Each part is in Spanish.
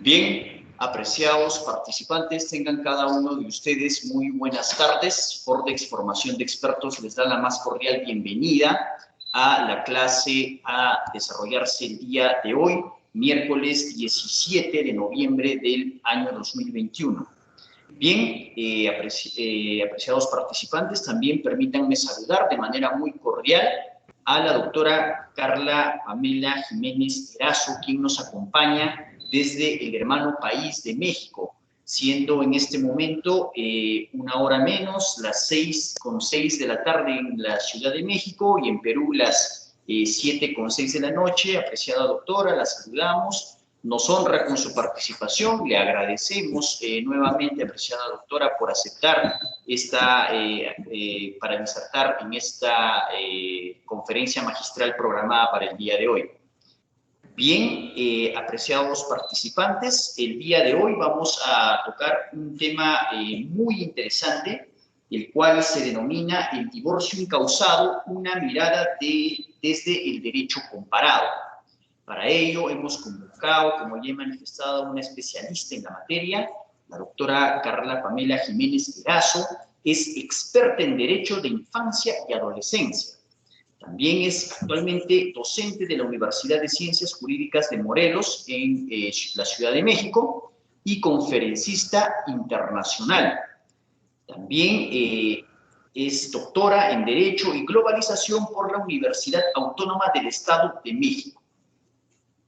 Bien, apreciados participantes, tengan cada uno de ustedes muy buenas tardes. Fordex Formación de Expertos les da la más cordial bienvenida a la clase a desarrollarse el día de hoy, miércoles 17 de noviembre del año 2021. Bien, apreciados participantes, también permítanme saludar de manera muy cordial a la doctora Carla Pamela Jiménez Erazo, quien nos acompaña desde el hermano país de México, siendo en este momento una hora menos, las 6:06 de la tarde en la Ciudad de México y en Perú las 7:06 de la noche. Apreciada doctora, la saludamos. Nos honra con su participación, le agradecemos nuevamente, apreciada doctora, por aceptar para disertar en esta conferencia magistral programada para el día de hoy. Bien, apreciados participantes, el día de hoy vamos a tocar un tema muy interesante, el cual se denomina el divorcio incausado, una mirada desde el derecho comparado. Para ello hemos convocado, como ya he manifestado, a una especialista en la materia, la doctora Carla Pamela Jiménez Erazo, es experta en Derecho de Infancia y Adolescencia. También es actualmente docente de la Universidad de Ciencias Jurídicas de Morelos en la Ciudad de México y conferencista internacional. También es doctora en Derecho y Globalización por la Universidad Autónoma del Estado de México.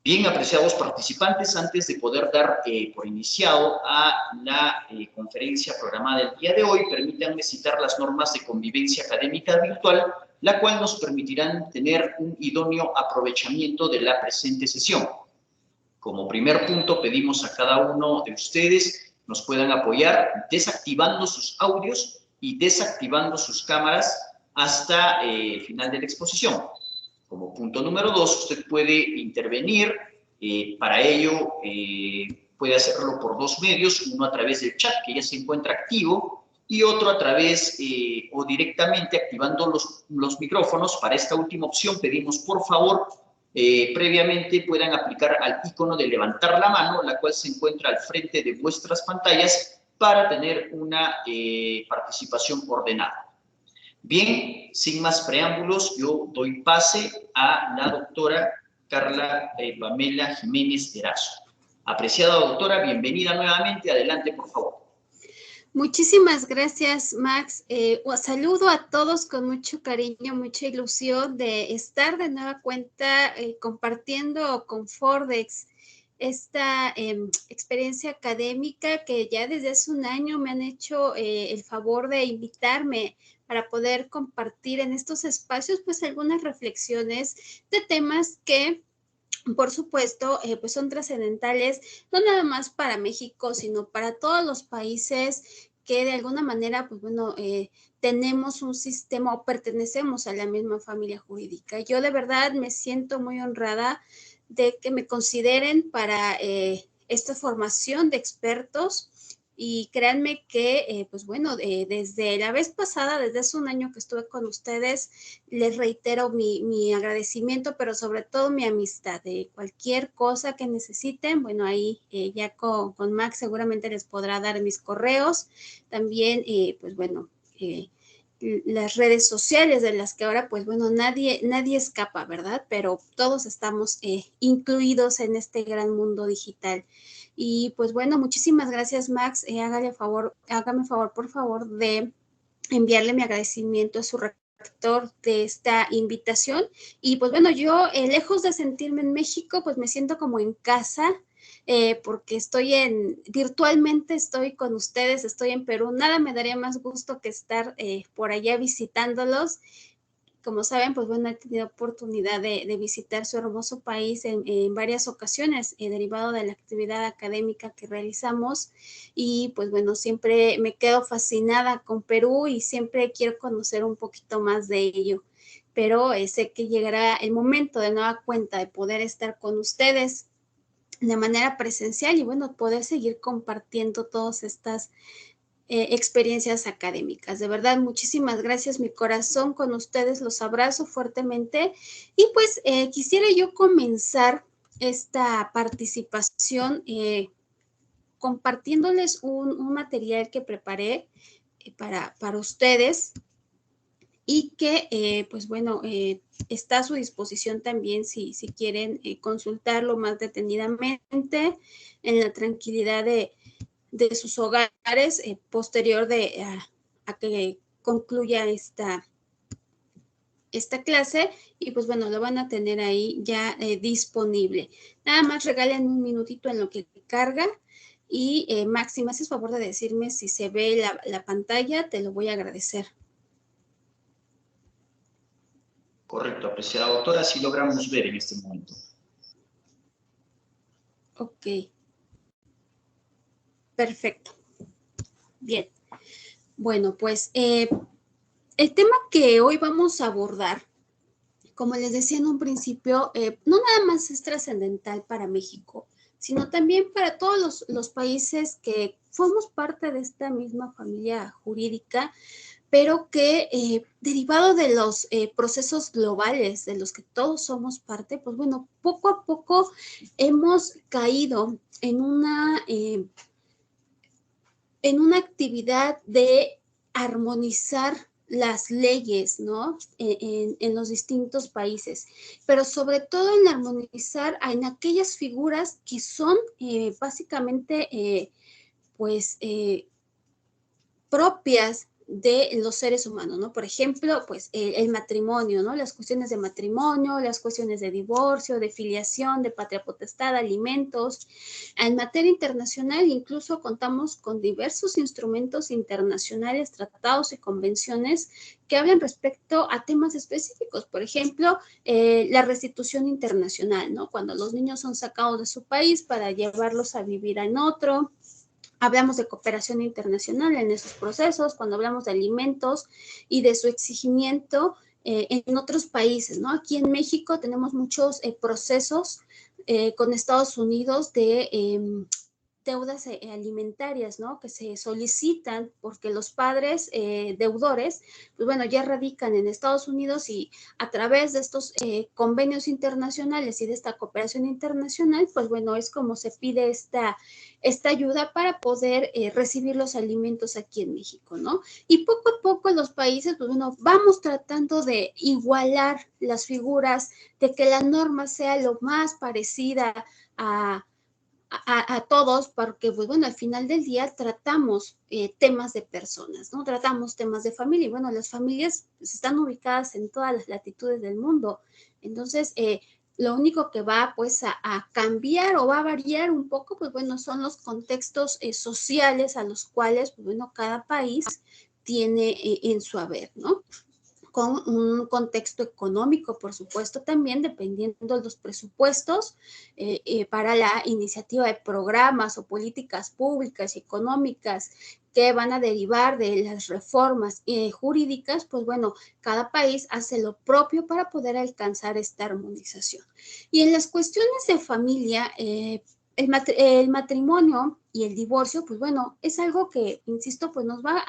Bien, apreciados participantes, antes de poder dar por iniciado a la conferencia programada el día de hoy, permítanme citar las normas de convivencia académica virtual, la cual nos permitirán tener un idóneo aprovechamiento de la presente sesión. Como primer punto, pedimos a cada uno de ustedes nos puedan apoyar desactivando sus audios y desactivando sus cámaras hasta el final de la exposición. Como punto número 2, usted puede intervenir, para ello puede hacerlo por dos medios, uno a través del chat que ya se encuentra activo y otro a través o directamente activando los micrófonos. Para esta última opción pedimos por favor previamente puedan aplicar al icono de levantar la mano, la cual se encuentra al frente de vuestras pantallas para tener una participación ordenada. Bien, sin más preámbulos, yo doy pase a la doctora Carla Pamela Jiménez Erazo. Apreciada doctora, bienvenida nuevamente. Adelante, por favor. Muchísimas gracias, Max. Saludo a todos con mucho cariño, mucha ilusión de estar de nueva cuenta compartiendo con Fordex esta experiencia académica que ya desde hace un año me han hecho el favor de invitarme para poder compartir en estos espacios pues algunas reflexiones de temas que por supuesto, pues son trascendentales, no nada más para México, sino para todos los países que de alguna manera, pues bueno, tenemos un sistema o pertenecemos a la misma familia jurídica. Yo de verdad me siento muy honrada de que me consideren para esta formación de expertos. Y créanme que, pues bueno, desde la vez pasada, desde hace un año que estuve con ustedes, les reitero mi agradecimiento, pero sobre todo mi amistad. De cualquier cosa que necesiten, bueno, ahí ya con Max seguramente les podrá dar mis correos. También, pues bueno, las redes sociales de las que ahora, pues bueno, nadie escapa, ¿verdad? Pero todos estamos incluidos en este gran mundo digital. Y pues bueno, muchísimas gracias, Max. Hágame favor, por favor, de enviarle mi agradecimiento a su rector de esta invitación. Y pues bueno, yo lejos de sentirme en México, pues me siento como en casa, porque virtualmente estoy con ustedes, estoy en Perú. Nada me daría más gusto que estar por allá visitándolos. Como saben, pues bueno, he tenido oportunidad de visitar su hermoso país en varias ocasiones, derivado de la actividad académica que realizamos. Y pues bueno, siempre me quedo fascinada con Perú y siempre quiero conocer un poquito más de ello. Pero sé que llegará el momento de nueva cuenta de poder estar con ustedes de manera presencial y bueno, poder seguir compartiendo todas estas experiencias académicas. De verdad, muchísimas gracias, mi corazón con ustedes, los abrazo fuertemente y pues quisiera yo comenzar esta participación compartiéndoles un material que preparé para ustedes y que, pues bueno, está a su disposición también si quieren consultarlo más detenidamente en la tranquilidad de sus hogares posterior a que concluya esta clase y pues bueno, lo van a tener ahí ya disponible. Nada más regalen un minutito en lo que carga y Maxi, ¿me haces favor de decirme si se ve la pantalla? Te lo voy a agradecer. Correcto, apreciada doctora, sí logramos ver en este momento. Ok. Perfecto. Bien. Bueno, pues el tema que hoy vamos a abordar, como les decía en un principio, no nada más es trascendental para México, sino también para todos los países que formamos parte de esta misma familia jurídica, pero que derivado de los procesos globales de los que todos somos parte, pues bueno, poco a poco hemos caído en una actividad de armonizar las leyes, ¿no? En los distintos países, pero sobre todo en armonizar en aquellas figuras que son básicamente, pues, propias de los seres humanos, ¿no? Por ejemplo, pues el matrimonio, ¿no? Las cuestiones de matrimonio, las cuestiones de divorcio, de filiación, de patria potestad, alimentos. En materia internacional, incluso contamos con diversos instrumentos internacionales, tratados y convenciones que hablan respecto a temas específicos. Por ejemplo, la restitución internacional, ¿no? Cuando los niños son sacados de su país para llevarlos a vivir en otro. Hablamos de cooperación internacional en esos procesos, cuando hablamos de alimentos y de su exigimiento en otros países, ¿no? Aquí en México tenemos muchos procesos con Estados Unidos de deudas alimentarias, ¿no? Que se solicitan porque los padres deudores, pues bueno, ya radican en Estados Unidos y a través de estos convenios internacionales y de esta cooperación internacional, pues bueno, es como se pide esta ayuda para poder recibir los alimentos aquí en México, ¿no? Y poco a poco los países, pues bueno, vamos tratando de igualar las figuras, de que la norma sea lo más parecida a todos, porque, pues bueno, al final del día tratamos temas de personas, ¿no? Tratamos temas de familia, y bueno, las familias pues, están ubicadas en todas las latitudes del mundo, entonces, lo único que va, pues, a cambiar o va a variar un poco, pues bueno, son los contextos sociales a los cuales, pues bueno, cada país tiene en su haber, ¿no? Con un contexto económico, por supuesto, también dependiendo de los presupuestos para la iniciativa de programas o políticas públicas y económicas que van a derivar de las reformas jurídicas, pues bueno, cada país hace lo propio para poder alcanzar esta armonización. Y en las cuestiones de familia, el matrimonio y el divorcio, pues bueno, es algo que, insisto, pues nos va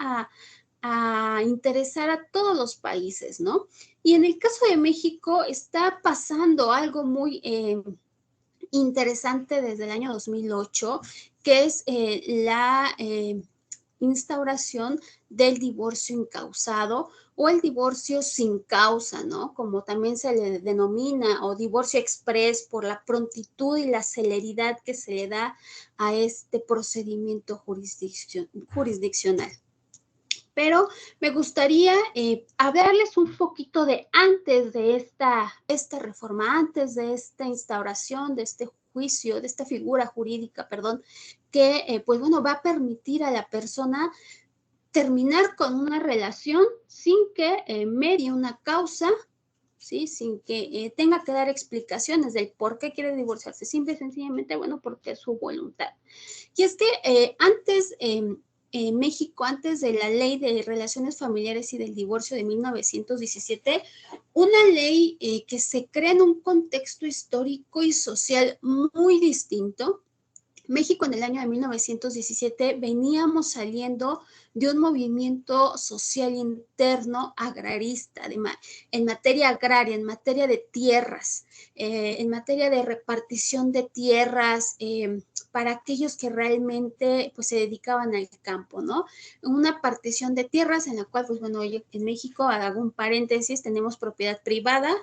a interesar a todos los países, ¿no? Y en el caso de México está pasando algo muy interesante desde el año 2008, que es la instauración del divorcio incausado o el divorcio sin causa, ¿no? Como también se le denomina, o divorcio express por la prontitud y la celeridad que se le da a este procedimiento jurisdiccional. Pero me gustaría hablarles un poquito de antes de esta reforma, antes de esta instauración, de este juicio, de esta figura jurídica, perdón, que pues bueno, va a permitir a la persona terminar con una relación sin que medie una causa, ¿sí? Sin que tenga que dar explicaciones del por qué quiere divorciarse, simple y sencillamente, bueno, porque es su voluntad. Y es que antes... México, antes de la ley de relaciones familiares y del divorcio de 1917, una ley que se crea en un contexto histórico y social muy distinto, México en el año de 1917 veníamos saliendo de un movimiento social interno agrarista, en materia agraria, en materia de tierras, en materia de repartición de tierras para aquellos que realmente pues, se dedicaban al campo, ¿no? Una partición de tierras en la cual, pues bueno, en México, hago un paréntesis, tenemos propiedad privada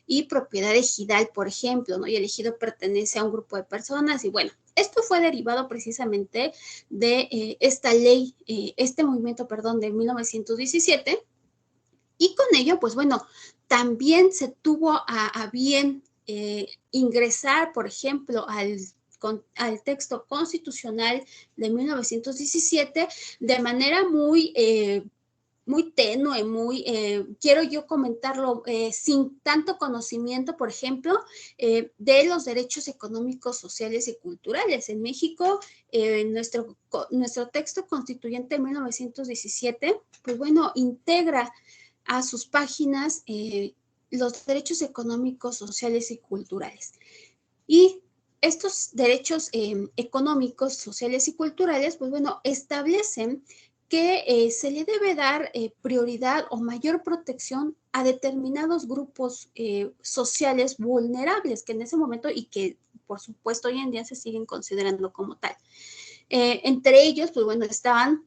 y propiedad ejidal, por ejemplo, ¿no? Y el ejido pertenece a un grupo de personas y bueno, esto fue derivado precisamente de esta ley, este movimiento, perdón, de 1917 y con ello, pues bueno, también se tuvo a bien ingresar, por ejemplo, al texto constitucional de 1917 de manera muy tenue, quiero yo comentarlo, sin tanto conocimiento, por ejemplo, de los derechos económicos, sociales y culturales. En México, nuestro texto constituyente de 1917, pues bueno, integra a sus páginas los derechos económicos, sociales y culturales. Y estos derechos económicos, sociales y culturales, pues bueno, establecen que se le debe dar prioridad o mayor protección a determinados grupos sociales vulnerables que en ese momento y que por supuesto hoy en día se siguen considerando como tal. Entre ellos, pues bueno, estaban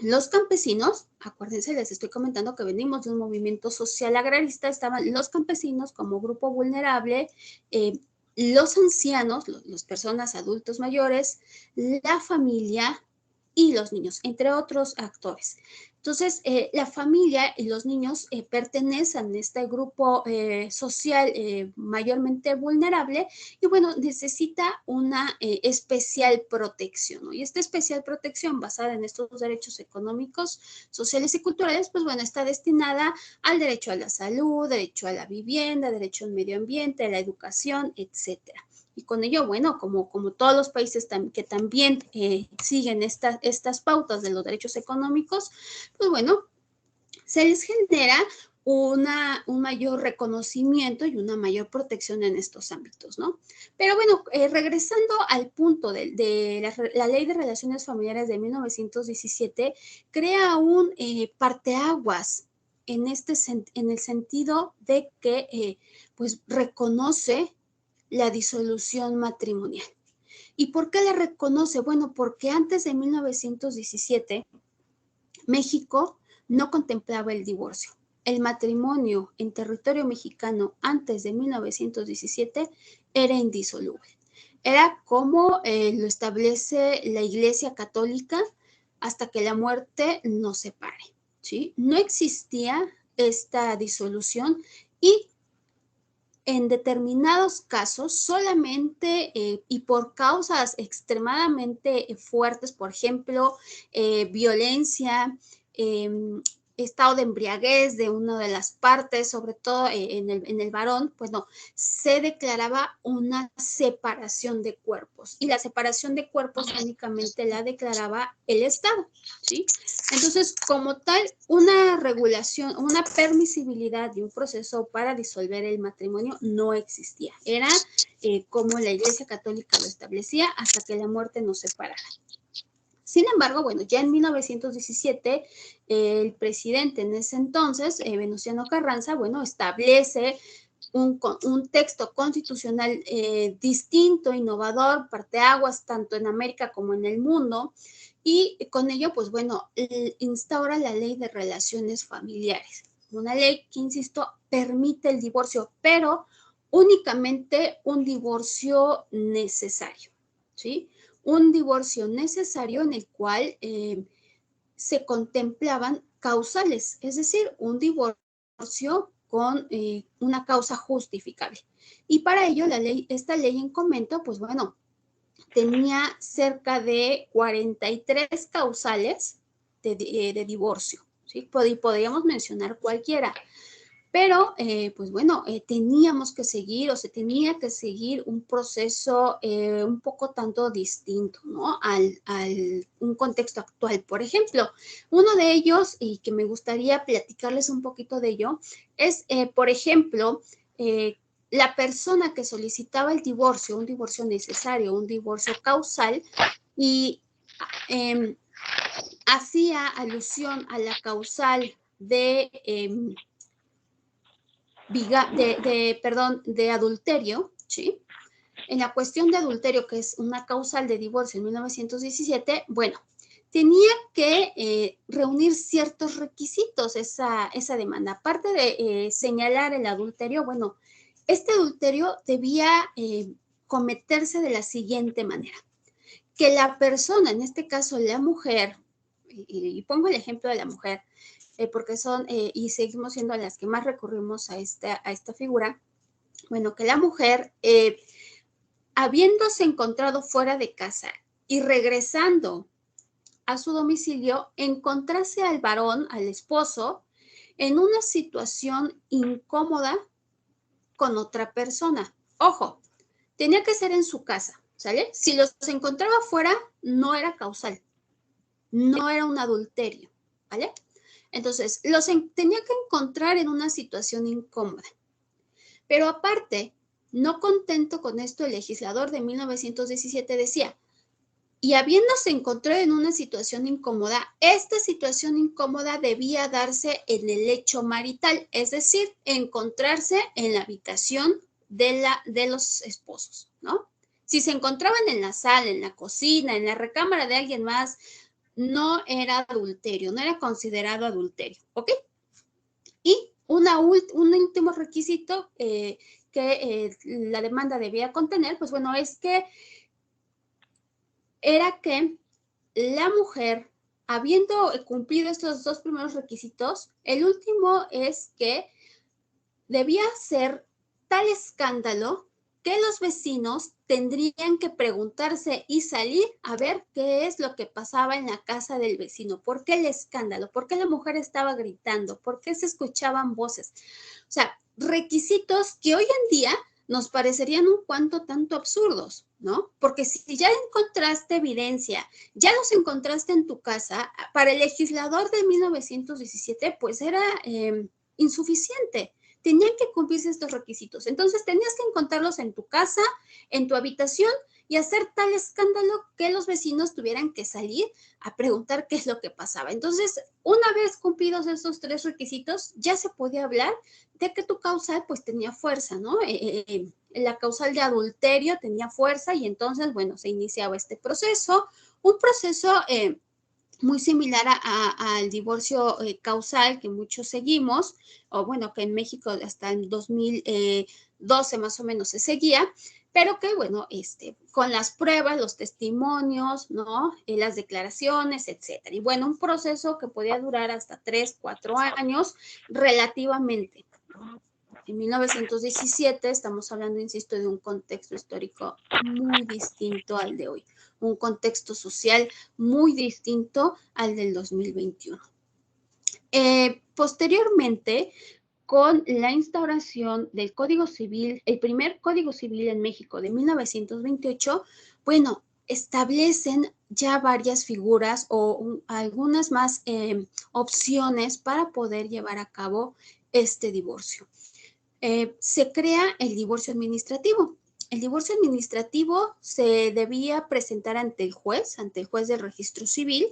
los campesinos, acuérdense, les estoy comentando que venimos de un movimiento social agrarista, estaban los campesinos como grupo vulnerable, los ancianos, las personas adultos mayores, la familia y los niños, entre otros actores. Entonces, la familia y los niños pertenecen a este grupo social mayormente vulnerable y bueno, necesita una especial protección, ¿no? Y esta especial protección basada en estos derechos económicos, sociales y culturales, pues bueno, está destinada al derecho a la salud, derecho a la vivienda, derecho al medio ambiente, a la educación, etcétera. Y con ello, bueno, como todos los países que también siguen estas pautas de los derechos económicos, pues bueno, se les genera un mayor reconocimiento y una mayor protección en estos ámbitos, ¿no? Pero bueno, regresando al punto de la Ley de Relaciones Familiares de 1917, crea un parteaguas en el sentido de que pues reconoce la disolución matrimonial. ¿Y por qué la reconoce? Bueno, porque antes de 1917, México no contemplaba el divorcio. El matrimonio en territorio mexicano antes de 1917 era indisoluble. Era como lo establece la Iglesia Católica hasta que la muerte nos separe, ¿sí? No existía esta disolución y en determinados casos solamente y por causas extremadamente fuertes, por ejemplo, violencia, estado de embriaguez de una de las partes, sobre todo en el varón, pues no, se declaraba una separación de cuerpos y la separación de cuerpos únicamente la declaraba el Estado, ¿sí? Entonces, como tal, una regulación, una permisibilidad de un proceso para disolver el matrimonio no existía. Era como la Iglesia Católica lo establecía hasta que la muerte nos separara. Sin embargo, bueno, ya en 1917, el presidente en ese entonces, Venustiano Carranza, bueno, establece un texto constitucional distinto, innovador, parteaguas, tanto en América como en el mundo, y con ello, pues bueno, instaura la Ley de Relaciones Familiares. Una ley que, insisto, permite el divorcio, pero únicamente un divorcio necesario, ¿sí? Un divorcio necesario en el cual se contemplaban causales, es decir, un divorcio con una causa justificable. Y para ello, esta ley en comento, pues bueno, tenía cerca de 43 causales de divorcio, ¿sí? Podríamos mencionar cualquiera. Pero, pues bueno, teníamos que seguir o se tenía que seguir un proceso un poco tanto distinto, ¿no? Un contexto actual. Por ejemplo, uno de ellos, y que me gustaría platicarles un poquito de ello, es, por ejemplo, la persona que solicitaba el divorcio, un divorcio necesario, un divorcio causal, y hacía alusión a la causal de adulterio, ¿sí? En la cuestión de adulterio, que es una causal de divorcio en 1917, bueno, tenía que reunir ciertos requisitos esa demanda. Aparte de señalar el adulterio, bueno, este adulterio debía cometerse de la siguiente manera. Que la persona, en este caso la mujer, y pongo el ejemplo de la mujer, porque son, y seguimos siendo las que más recurrimos a esta figura, bueno, que la mujer, habiéndose encontrado fuera de casa y regresando a su domicilio, encontrase al varón, al esposo, en una situación incómoda con otra persona. Ojo, tenía que ser en su casa, ¿sale? Si los encontraba fuera, no era causal, no era un adulterio, ¿vale? Entonces, tenía que encontrar en una situación incómoda. Pero aparte, no contento con esto, el legislador de 1917 decía, y habiéndose encontrado en una situación incómoda, esta situación incómoda debía darse en el lecho marital, es decir, encontrarse en la habitación de los esposos, ¿no? Si se encontraban en la sala, en la cocina, en la recámara de alguien más, no era adulterio, no era considerado adulterio, ¿ok? Y un último requisito que la demanda debía contener, pues bueno, es que era que la mujer, habiendo cumplido estos dos primeros requisitos, el último es que debía ser tal escándalo que los vecinos tendrían que preguntarse y salir a ver qué es lo que pasaba en la casa del vecino. ¿Por qué el escándalo? ¿Por qué la mujer estaba gritando? ¿Por qué se escuchaban voces? O sea, requisitos que hoy en día nos parecerían un cuanto tanto absurdos, ¿no? Porque si ya encontraste evidencia, ya los encontraste en tu casa, para el legislador de 1917, pues era insuficiente. Tenían que cumplirse estos requisitos. Entonces tenías que encontrarlos en tu casa, en tu habitación, y hacer tal escándalo que los vecinos tuvieran que salir a preguntar qué es lo que pasaba. Entonces, una vez cumplidos esos tres requisitos, ya se podía hablar de que tu causal pues tenía fuerza, ¿no? La causal de adulterio tenía fuerza y entonces, bueno, se iniciaba este proceso, un proceso muy similar al divorcio causal que muchos seguimos, o bueno, que en México hasta el 2012 más o menos se seguía, pero que bueno, con las pruebas, los testimonios, ¿no? Las declaraciones, etcétera. Y bueno, un proceso que podía durar hasta 3, 4 años relativamente. En 1917 estamos hablando, insisto, de un contexto histórico muy distinto al de hoy, un contexto social muy distinto al del 2021. Posteriormente, con la instauración del Código Civil, el primer Código Civil en México de 1928, bueno, establecen ya varias figuras o algunas más opciones para poder llevar a cabo este divorcio. Se crea el divorcio administrativo. El divorcio administrativo se debía presentar ante el juez del registro civil,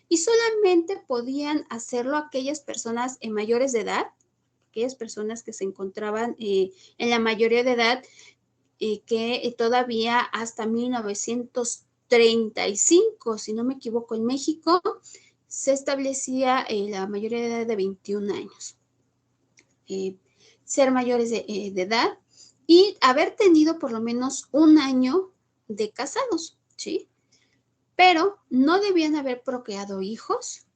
y solamente podían hacerlo aquellas personas mayores de edad, aquellas personas que se encontraban en la mayoría de edad, que todavía hasta 1935, si no me equivoco, en México se establecía la mayoría de edad de 21 años. Ser mayores de edad y haber tenido por lo menos un año de casados, ¿sí? Pero no debían haber procreado hijos,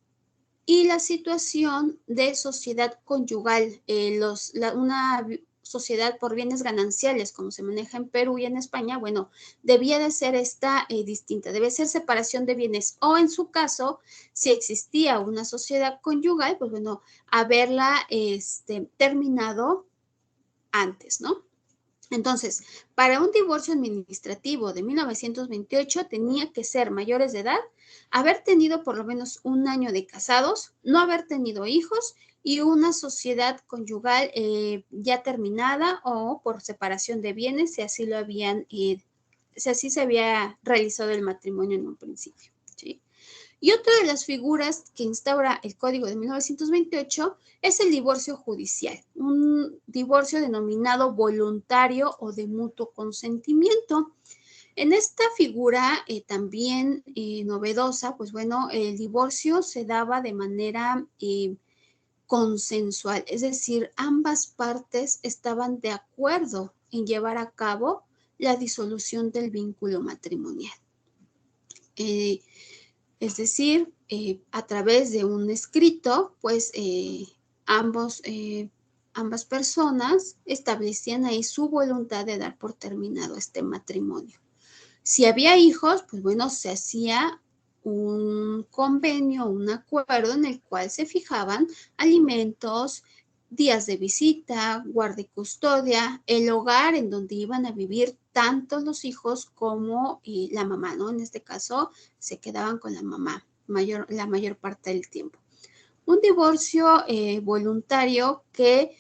y la situación de sociedad conyugal, una sociedad por bienes gananciales, como se maneja en Perú y en España, bueno, debía de ser esta distinta, debe ser separación de bienes, o en su caso, si existía una sociedad conyugal, pues bueno, haberla terminado antes, ¿no? Entonces, para un divorcio administrativo de 1928 tenía que ser mayores de edad, haber tenido por lo menos un año de casados, no haber tenido hijos y una sociedad conyugal ya terminada o por separación de bienes, si así lo habían, si así se había realizado el matrimonio en un principio, ¿sí? Y otra de las figuras que instaura el Código de 1928 es el divorcio judicial, un divorcio denominado voluntario o de mutuo consentimiento. En esta figura también novedosa, pues bueno, el divorcio se daba de manera consensual, es decir, ambas partes estaban de acuerdo en llevar a cabo la disolución del vínculo matrimonial. Es decir, a través de un escrito, pues ambas personas establecían ahí su voluntad de dar por terminado este matrimonio. Si había hijos, pues bueno, se hacía un convenio, un acuerdo en el cual se fijaban alimentos, días de visita, guarda y custodia, el hogar en donde iban a vivir tanto los hijos como la mamá, ¿no? En este caso se quedaban con la mamá la mayor parte del tiempo. Un divorcio voluntario que,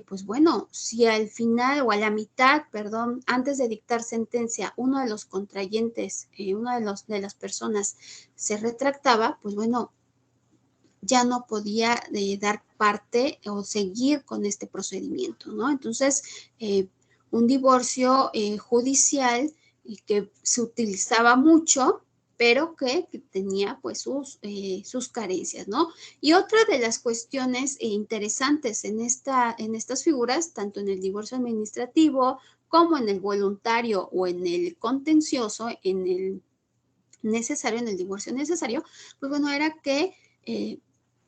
pues bueno, si al final o a la mitad, perdón, antes de dictar sentencia, uno de los contrayentes, una de las personas se retractaba, pues bueno, ya no podía dar parte o seguir con este procedimiento, ¿no? Entonces, un divorcio judicial que se utilizaba mucho, pero que tenía pues sus carencias, ¿no? Y otra de las cuestiones interesantes en estas figuras, tanto en el divorcio administrativo como en el voluntario o en el contencioso, en el necesario, en el divorcio necesario, pues bueno, era que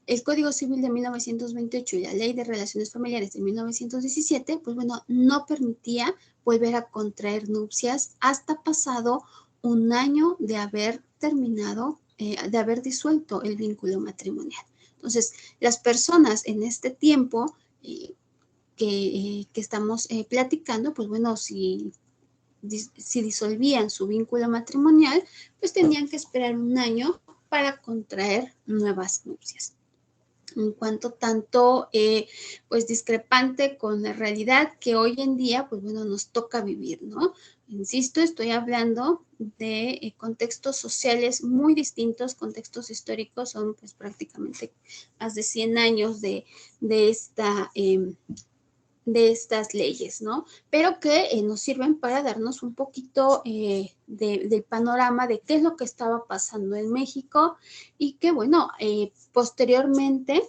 el Código Civil de 1928 y la Ley de Relaciones Familiares de 1917, pues bueno, no permitía volver a contraer nupcias hasta pasado un año de haber terminado, de haber disuelto el vínculo matrimonial. Entonces, las personas en este tiempo que estamos platicando, pues bueno, si disolvían su vínculo matrimonial, pues tenían que esperar un año para contraer nuevas nupcias. En cuanto tanto, pues discrepante con la realidad que hoy en día, pues bueno, nos toca vivir, ¿no? Insisto, estoy hablando de contextos sociales muy distintos, contextos históricos, son pues prácticamente más de 100 años de estas leyes, ¿no? Pero que nos sirven para darnos un poquito del panorama de qué es lo que estaba pasando en México y que, bueno, posteriormente,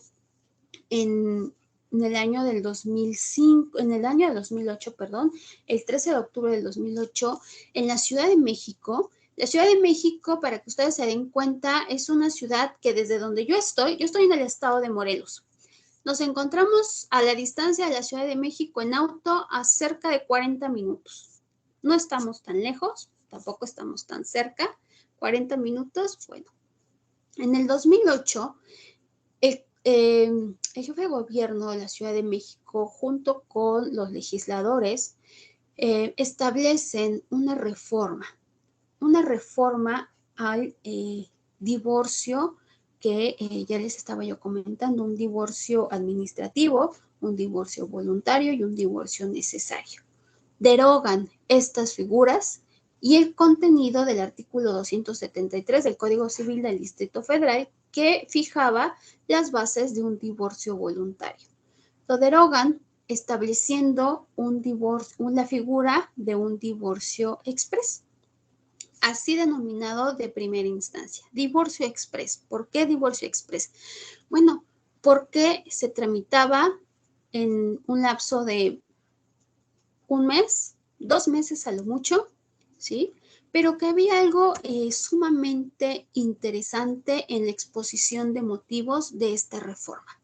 en el año del 2005, en el año del 2008, perdón, el 13 de octubre del 2008, en la Ciudad de México. La Ciudad de México, para que ustedes se den cuenta, es una ciudad que desde donde yo estoy en el estado de Morelos. Nos encontramos a la distancia de la Ciudad de México en auto a cerca de 40 minutos. No estamos tan lejos, tampoco estamos tan cerca. 40 minutos, bueno. En el 2008, el jefe de gobierno de la Ciudad de México, junto con los legisladores, establecen una reforma al divorcio que ya les estaba yo comentando, un divorcio administrativo, un divorcio voluntario y un divorcio necesario. Derogan estas figuras y el contenido del artículo 273 del Código Civil del Distrito Federal que fijaba las bases de un divorcio voluntario. Lo derogan estableciendo la figura de un divorcio exprés, así denominado de primera instancia, divorcio exprés. ¿Por qué divorcio exprés? Bueno, porque se tramitaba en un lapso de un mes, 2 meses a lo mucho, ¿sí? Pero que había algo sumamente interesante en la exposición de motivos de esta reforma.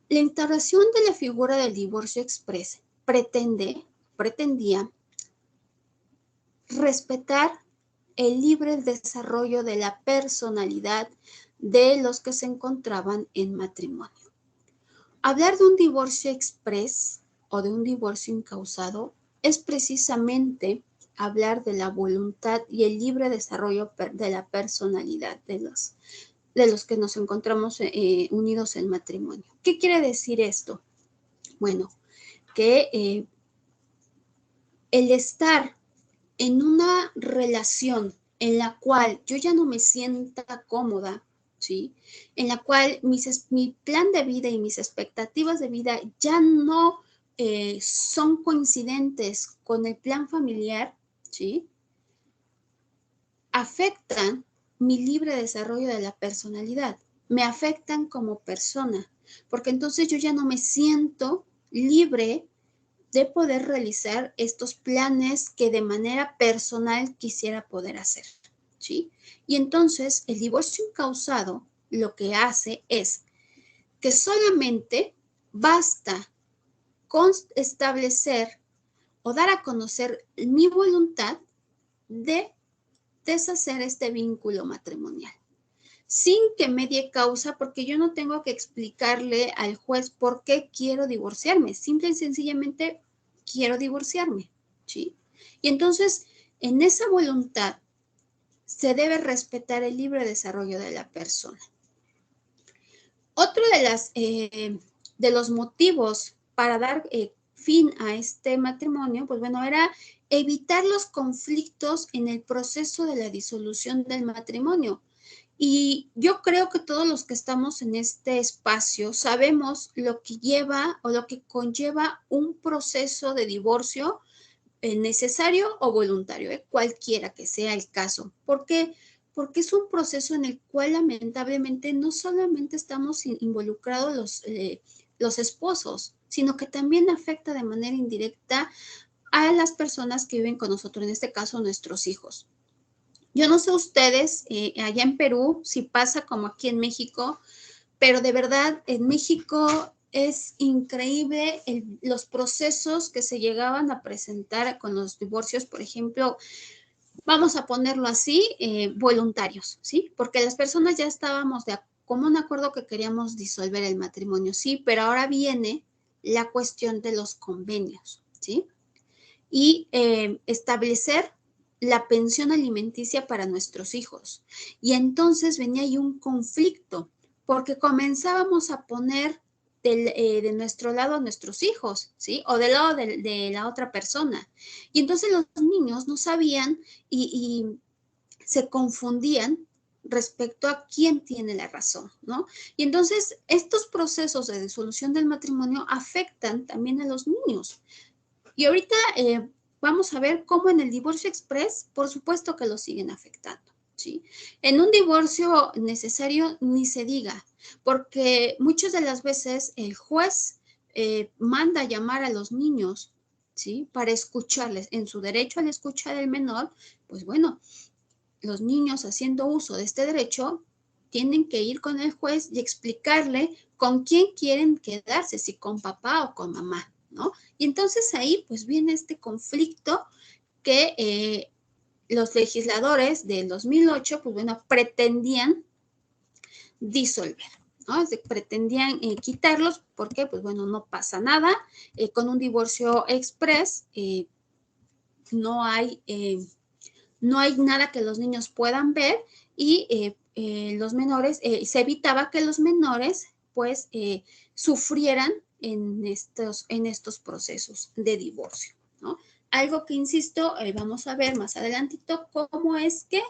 La instauración de la figura del divorcio exprés pretendía respetar el libre desarrollo de la personalidad de los que se encontraban en matrimonio. Hablar de un divorcio exprés o de un divorcio incausado es precisamente hablar de la voluntad y el libre desarrollo de la personalidad de los que nos encontramos unidos en matrimonio. ¿Qué quiere decir esto? Bueno, que el estar en una relación en la cual yo ya no me sienta cómoda, ¿sí? En la cual mi plan de vida y mis expectativas de vida ya no son coincidentes con el plan familiar, ¿sí? Afectan mi libre desarrollo de la personalidad, me afectan como persona, porque entonces yo ya no me siento libre de poder realizar estos planes que de manera personal quisiera poder hacer, ¿sí? Y entonces el divorcio incausado lo que hace es que solamente basta con establecer o dar a conocer mi voluntad de deshacer este vínculo matrimonial, sin que medie causa, porque yo no tengo que explicarle al juez por qué quiero divorciarme, simple y sencillamente quiero divorciarme, ¿sí? Y entonces, en esa voluntad se debe respetar el libre desarrollo de la persona. Otro de los motivos para dar fin a este matrimonio, pues bueno, era evitar los conflictos en el proceso de la disolución del matrimonio. Y yo creo que todos los que estamos en este espacio sabemos lo que lleva o lo que conlleva un proceso de divorcio necesario o voluntario, cualquiera que sea el caso. ¿Por qué? Porque es un proceso en el cual lamentablemente no solamente estamos involucrados los esposos, sino que también afecta de manera indirecta a las personas que viven con nosotros, en este caso nuestros hijos. Yo no sé ustedes, allá en Perú, si pasa como aquí en México, pero de verdad en México es increíble los procesos que se llegaban a presentar con los divorcios, por ejemplo, vamos a ponerlo así, voluntarios, ¿sí? Porque las personas ya estábamos de común acuerdo que queríamos disolver el matrimonio, sí, pero ahora viene la cuestión de los convenios, ¿sí? Y establecer la pensión alimenticia para nuestros hijos. Y entonces venía ahí un conflicto, porque comenzábamos a poner de nuestro lado a nuestros hijos, ¿sí? O del lado de la otra persona. Y entonces los niños no sabían y se confundían respecto a quién tiene la razón, ¿no? Y entonces estos procesos de disolución del matrimonio afectan también a los niños. Y ahorita vamos a ver cómo en el divorcio express, por supuesto que lo siguen afectando, ¿sí? En un divorcio necesario ni se diga, porque muchas de las veces el juez manda llamar a los niños, ¿sí? Para escucharles. En su derecho a la escucha del menor, pues bueno, los niños haciendo uso de este derecho tienen que ir con el juez y explicarle con quién quieren quedarse, si con papá o con mamá, ¿no? Y entonces ahí pues viene este conflicto que los legisladores del 2008, pues bueno, pretendían disolver, ¿no? Pretendían quitarlos porque, pues bueno, no pasa nada. Con un divorcio express no hay nada que los niños puedan ver y los menores, se evitaba que los menores pues sufrieran en estos procesos de divorcio, ¿no? Algo que, insisto, vamos a ver más adelantito cómo es que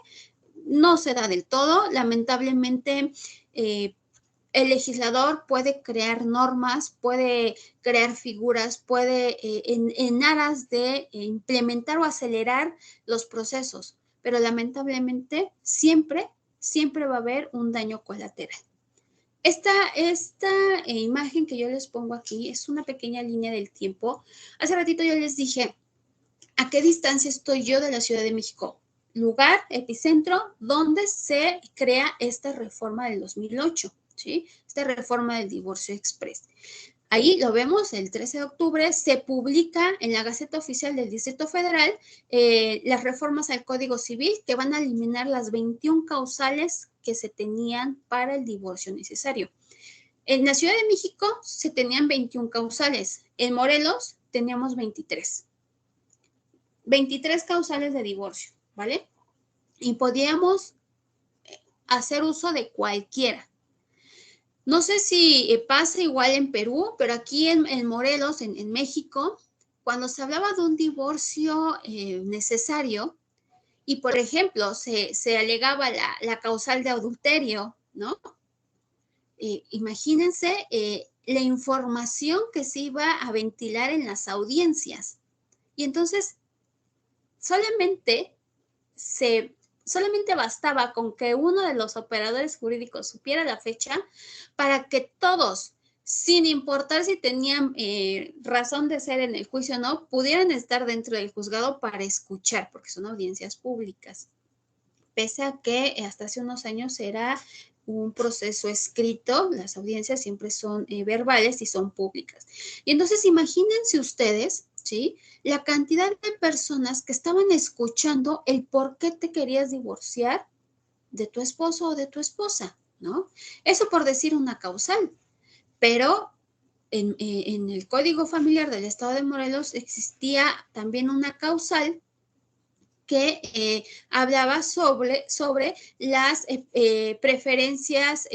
no se da del todo. Lamentablemente, el legislador puede crear normas, puede crear figuras, puede en aras de implementar o acelerar los procesos, pero lamentablemente siempre va a haber un daño colateral. Esta imagen que yo les pongo aquí es una pequeña línea del tiempo. Hace ratito yo les dije a qué distancia estoy yo de la Ciudad de México, lugar, epicentro, donde se crea esta reforma del 2008. ¿Sí? Esta reforma del divorcio express. Ahí lo vemos, el 13 de octubre se publica en la Gaceta Oficial del Distrito Federal las reformas al Código Civil que van a eliminar las 21 causales que se tenían para el divorcio necesario. En la Ciudad de México se tenían 21 causales, en Morelos teníamos 23. 23 causales de divorcio, ¿vale? Y podíamos hacer uso de cualquiera. No sé si pasa igual en Perú, pero aquí en Morelos, en México, cuando se hablaba de un divorcio necesario y, por ejemplo, se alegaba la causal de adulterio, ¿no? Imagínense la información que se iba a ventilar en las audiencias. Y entonces, solamente bastaba con que uno de los operadores jurídicos supiera la fecha para que todos, sin importar si tenían razón de ser en el juicio o no, pudieran estar dentro del juzgado para escuchar, porque son audiencias públicas. Pese a que hasta hace unos años era un proceso escrito, las audiencias siempre son verbales y son públicas. Y entonces imagínense ustedes, ¿sí?, la cantidad de personas que estaban escuchando el por qué te querías divorciar de tu esposo o de tu esposa, ¿no? Eso por decir una causal, pero en el Código Familiar del Estado de Morelos existía también una causal que hablaba sobre las preferencias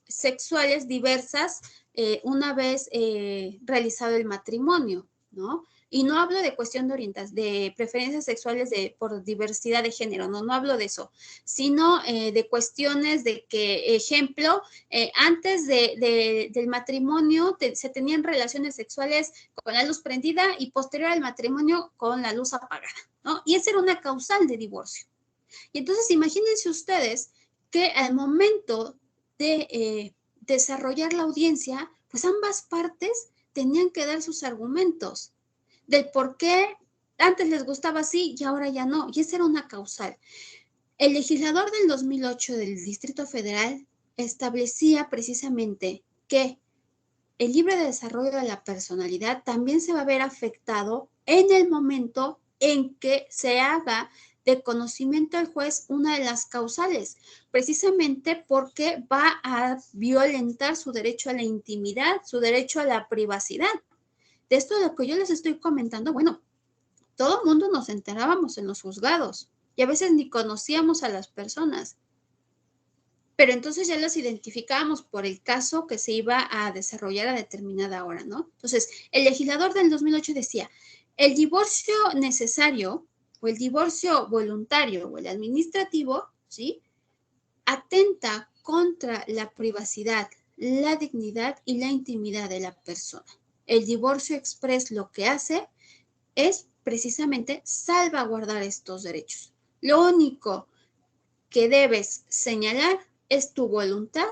sexuales diversas una vez realizado el matrimonio, ¿no? Y no hablo de cuestión de preferencias sexuales por diversidad de género, no hablo de eso, sino de cuestiones de que, ejemplo, antes del matrimonio se tenían relaciones sexuales con la luz prendida y posterior al matrimonio con la luz apagada, ¿no? Y esa era una causal de divorcio. Y entonces imagínense ustedes que al momento de desarrollar la audiencia, pues ambas partes tenían que dar sus argumentos del por qué antes les gustaba así y ahora ya no. Y esa era una causal. El legislador del 2008 del Distrito Federal establecía precisamente que el libre desarrollo de la personalidad también se va a ver afectado en el momento en que se haga de conocimiento al juez una de las causales, precisamente porque va a violentar su derecho a la intimidad, su derecho a la privacidad. De esto de lo que yo les estoy comentando, bueno, todo el mundo nos enterábamos en los juzgados y a veces ni conocíamos a las personas. Pero entonces ya las identificábamos por el caso que se iba a desarrollar a determinada hora, ¿no? Entonces, el legislador del 2008 decía, el divorcio necesario o el divorcio voluntario o el administrativo, ¿sí?, atenta contra la privacidad, la dignidad y la intimidad de la persona. El divorcio express lo que hace es precisamente salvaguardar estos derechos. Lo único que debes señalar es tu voluntad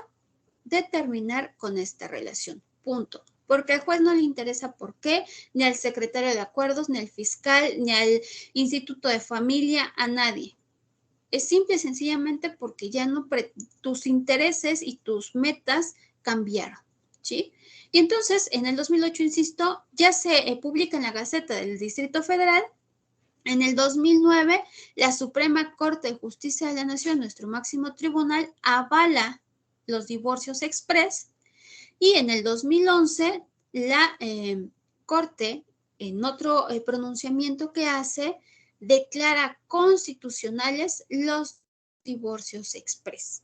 de terminar con esta relación. Punto. Porque al juez no le interesa por qué, ni al secretario de acuerdos, ni al fiscal, ni al instituto de familia, a nadie. Es simple y sencillamente porque ya no tus intereses y tus metas cambiaron, ¿sí? Y entonces, en el 2008, insisto, ya se publica en la Gaceta del Distrito Federal. En el 2009, la Suprema Corte de Justicia de la Nación, nuestro máximo tribunal, avala los divorcios express y en el 2011 la Corte, en otro pronunciamiento que hace, declara constitucionales los divorcios express.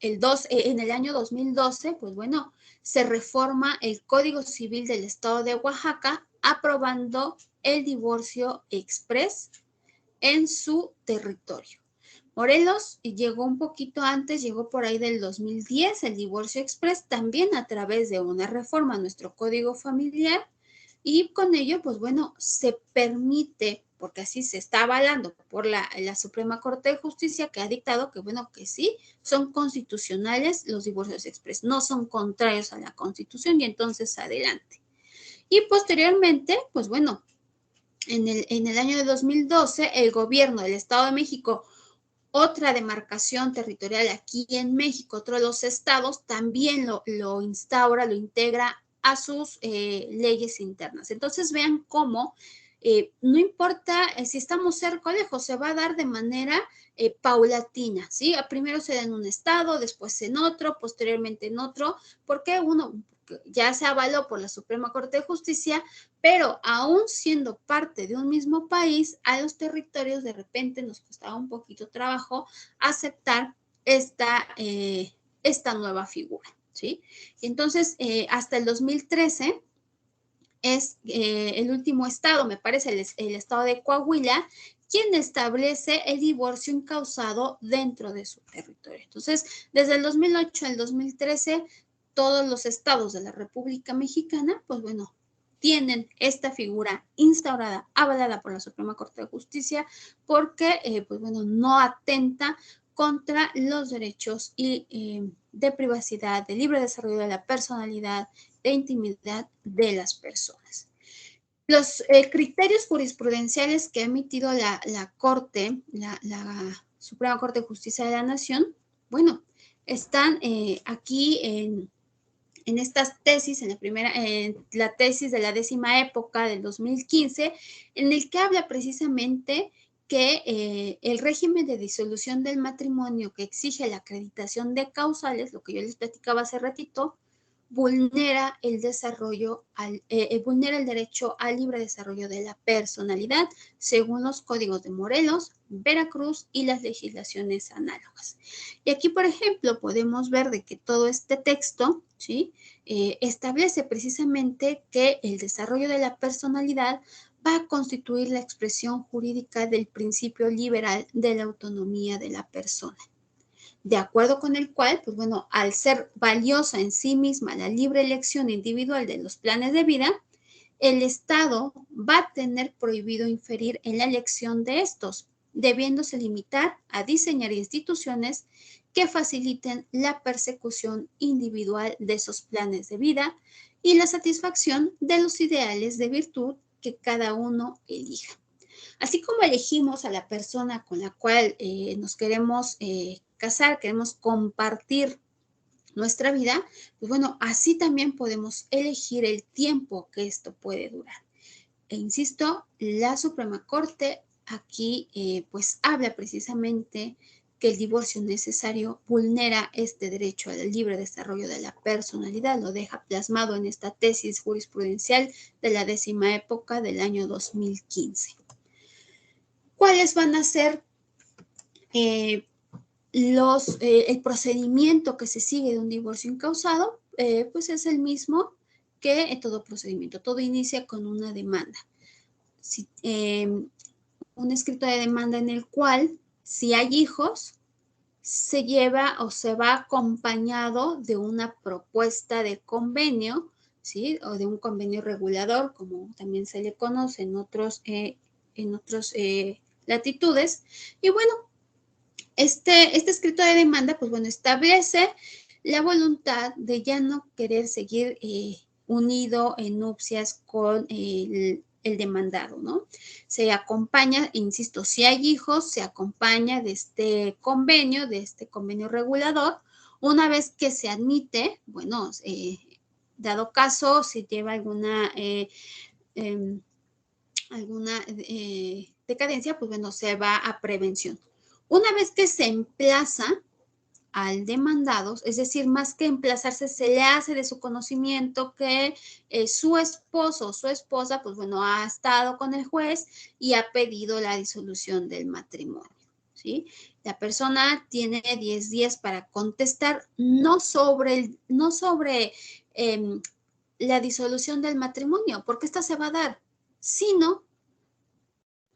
En el año 2012, pues bueno, se reforma el Código Civil del Estado de Oaxaca, aprobando el divorcio express en su territorio. Morelos llegó un poquito antes, llegó por ahí del 2010, el divorcio express, también a través de una reforma a nuestro Código Familiar, y con ello, pues bueno, se permite, porque así se está avalando por la Suprema Corte de Justicia, que ha dictado que, bueno, que sí, son constitucionales los divorcios express, no son contrarios a la Constitución, y entonces adelante. Y posteriormente, pues bueno, en el año de 2012, el gobierno del Estado de México, otra demarcación territorial aquí en México, otro de los estados, también lo instaura, lo integra a sus leyes internas. Entonces vean cómo no importa si estamos cerca o lejos, se va a dar de manera paulatina, ¿sí? Primero se da en un estado, después en otro, posteriormente en otro. ¿Por qué? Uno, ya se avaló por la Suprema Corte de Justicia, pero aún siendo parte de un mismo país, a los territorios de repente nos costaba un poquito trabajo aceptar esta nueva figura, ¿sí? Entonces, hasta el 2013 es el último estado, me parece, el estado de Coahuila, quien establece el divorcio incausado dentro de su territorio. Entonces, desde el 2008 al 2013, todos los estados de la República Mexicana, pues bueno, tienen esta figura instaurada, avalada por la Suprema Corte de Justicia, porque, pues bueno, no atenta contra los derechos de privacidad, de libre desarrollo de la personalidad, de intimidad de las personas. Los criterios jurisprudenciales que ha emitido la Corte, la Suprema Corte de Justicia de la Nación, bueno, están aquí en estas tesis, en la tesis de la 10ª época del 2015, en el que habla precisamente que el régimen de disolución del matrimonio que exige la acreditación de causales, lo que yo les platicaba hace ratito, vulnera el derecho al libre desarrollo de la personalidad, según los códigos de Morelos, Veracruz y las legislaciones análogas. Y aquí, por ejemplo, podemos ver de que todo este texto, ¿sí? Establece precisamente que el desarrollo de la personalidad va a constituir la expresión jurídica del principio liberal de la autonomía de la persona, de acuerdo con el cual, pues bueno, al ser valiosa en sí misma la libre elección individual de los planes de vida, el Estado va a tener prohibido inferir en la elección de estos, debiéndose limitar a diseñar instituciones que faciliten la persecución individual de esos planes de vida y la satisfacción de los ideales de virtud que cada uno elija. Así como elegimos a la persona con la cual nos queremos casar, queremos compartir nuestra vida, pues bueno, así también podemos elegir el tiempo que esto puede durar. E insisto, la Suprema Corte aquí pues habla precisamente que el divorcio necesario vulnera este derecho al libre desarrollo de la personalidad, lo deja plasmado en esta tesis jurisprudencial de la 10ª época del año 2015. ¿Cuáles van a ser el procedimiento que se sigue de un divorcio incausado? Pues es el mismo que todo procedimiento. Todo inicia con una demanda. Un escrito de demanda en el cual, si hay hijos, se lleva o se va acompañado de una propuesta de convenio, ¿sí? O de un convenio regulador, como también se le conoce en otros latitudes. Y bueno, este escrito de demanda, pues bueno, establece la voluntad de ya no querer seguir unido en nupcias con el demandado, ¿no? Se acompaña, insisto, si hay hijos, se acompaña de este convenio regulador. Una vez que se admite, bueno, dado caso, si lleva alguna decadencia, pues bueno, se va a prevención. Una vez que se emplaza al demandado, es decir, más que emplazarse, se le hace de su conocimiento que su esposo o su esposa, pues bueno, ha estado con el juez y ha pedido la disolución del matrimonio, ¿sí? La persona tiene 10 días para contestar, no sobre la disolución del matrimonio, porque esta se va a dar, sino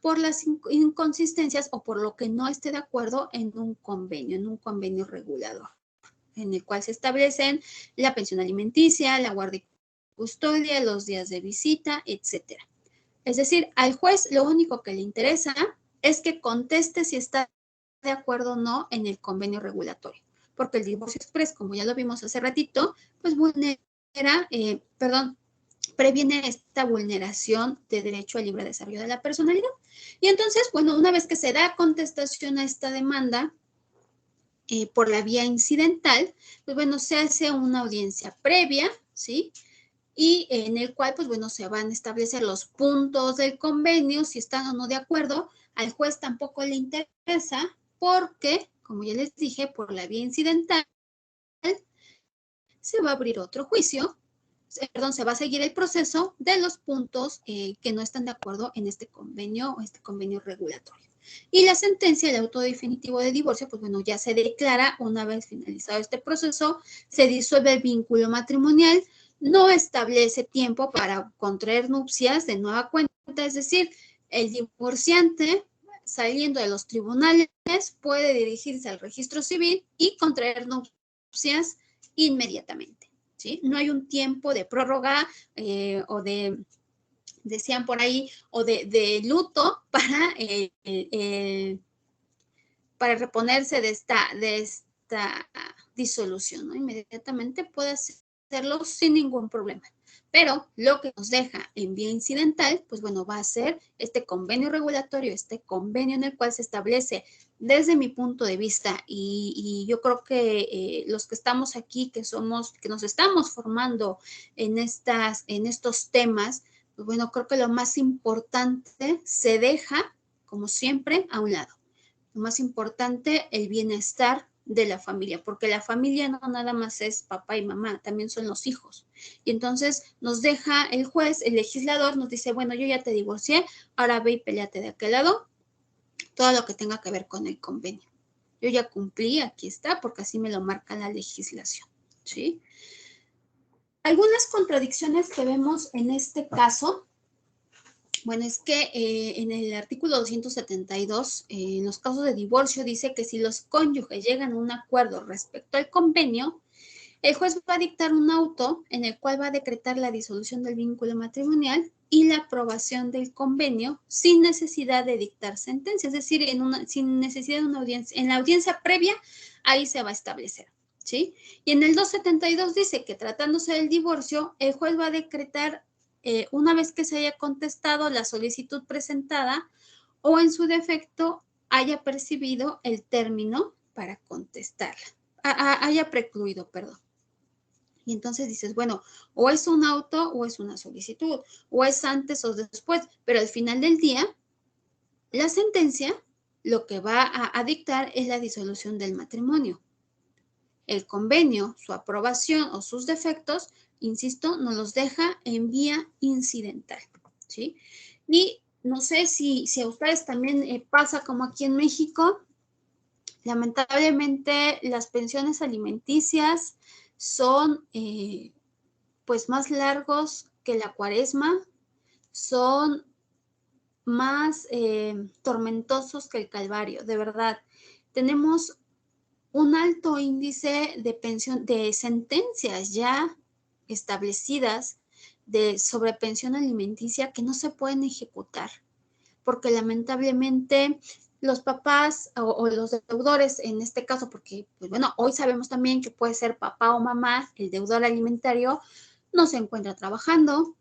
por las inconsistencias o por lo que no esté de acuerdo en un convenio regulador, en el cual se establecen la pensión alimenticia, la guardia y custodia, los días de visita, etc. Es decir, al juez lo único que le interesa es que conteste si está de acuerdo o no en el convenio regulatorio, porque el divorcio express, como ya lo vimos hace ratito, pues previene esta vulneración de derecho al libre desarrollo de la personalidad. Y entonces, bueno, una vez que se da contestación a esta demanda por la vía incidental, pues bueno, se hace una audiencia previa, ¿sí? Y en el cual, pues bueno, se van a establecer los puntos del convenio, si están o no de acuerdo. Al juez tampoco le interesa porque, como ya les dije, por la vía incidental se va a abrir otro juicio perdón, se va a seguir el proceso de los puntos que no están de acuerdo en este convenio regulatorio. Y la sentencia, el auto definitivo de divorcio, pues bueno, ya se declara una vez finalizado este proceso, se disuelve el vínculo matrimonial, no establece tiempo para contraer nupcias de nueva cuenta, es decir, el divorciante saliendo de los tribunales puede dirigirse al registro civil y contraer nupcias inmediatamente, ¿sí? No hay un tiempo de prórroga o de, decían por ahí, o de luto para reponerse de esta disolución, ¿no? Inmediatamente puede hacerlo sin ningún problema. Pero lo que nos deja en vía incidental, pues bueno, va a ser este convenio regulatorio, este convenio en el cual se establece, desde mi punto de vista, y yo creo que los que estamos aquí, que nos estamos formando en estos temas, pues bueno, creo que lo más importante se deja, como siempre, a un lado. Lo más importante, el bienestar de la familia, porque la familia no nada más es papá y mamá, también son los hijos. Y entonces nos deja el juez, el legislador nos dice, bueno, yo ya te divorcié, ahora ve y peleate de aquel lado, todo lo que tenga que ver con el convenio. Yo ya cumplí, aquí está, porque así me lo marca la legislación, ¿sí? Algunas contradicciones que vemos en este caso. Bueno, es que en el artículo 272, en los casos de divorcio, dice que si los cónyuges llegan a un acuerdo respecto al convenio, el juez va a dictar un auto en el cual va a decretar la disolución del vínculo matrimonial y la aprobación del convenio sin necesidad de dictar sentencia, es decir, sin necesidad de una audiencia. En la audiencia previa, ahí se va a establecer, ¿sí? Y en el 272 dice que tratándose del divorcio, el juez va a decretar una vez que se haya contestado la solicitud presentada o en su defecto haya percibido el término para contestarla, haya precluido, perdón. Y entonces dices, bueno, o es un auto o es una solicitud, o es antes o después, pero al final del día, la sentencia lo que va a dictar es la disolución del matrimonio. El convenio, su aprobación o sus defectos, insisto, nos los deja en vía incidental, ¿sí? Y no sé si a ustedes también pasa como aquí en México, lamentablemente las pensiones alimenticias son pues más largos que la cuaresma, son más tormentosos que el calvario, de verdad. Tenemos un alto índice de sentencias ya establecidas sobre pensión alimenticia que no se pueden ejecutar, porque lamentablemente los papás o los deudores, en este caso, porque, pues bueno, hoy sabemos también que puede ser papá o mamá, el deudor alimentario, no se encuentra trabajando,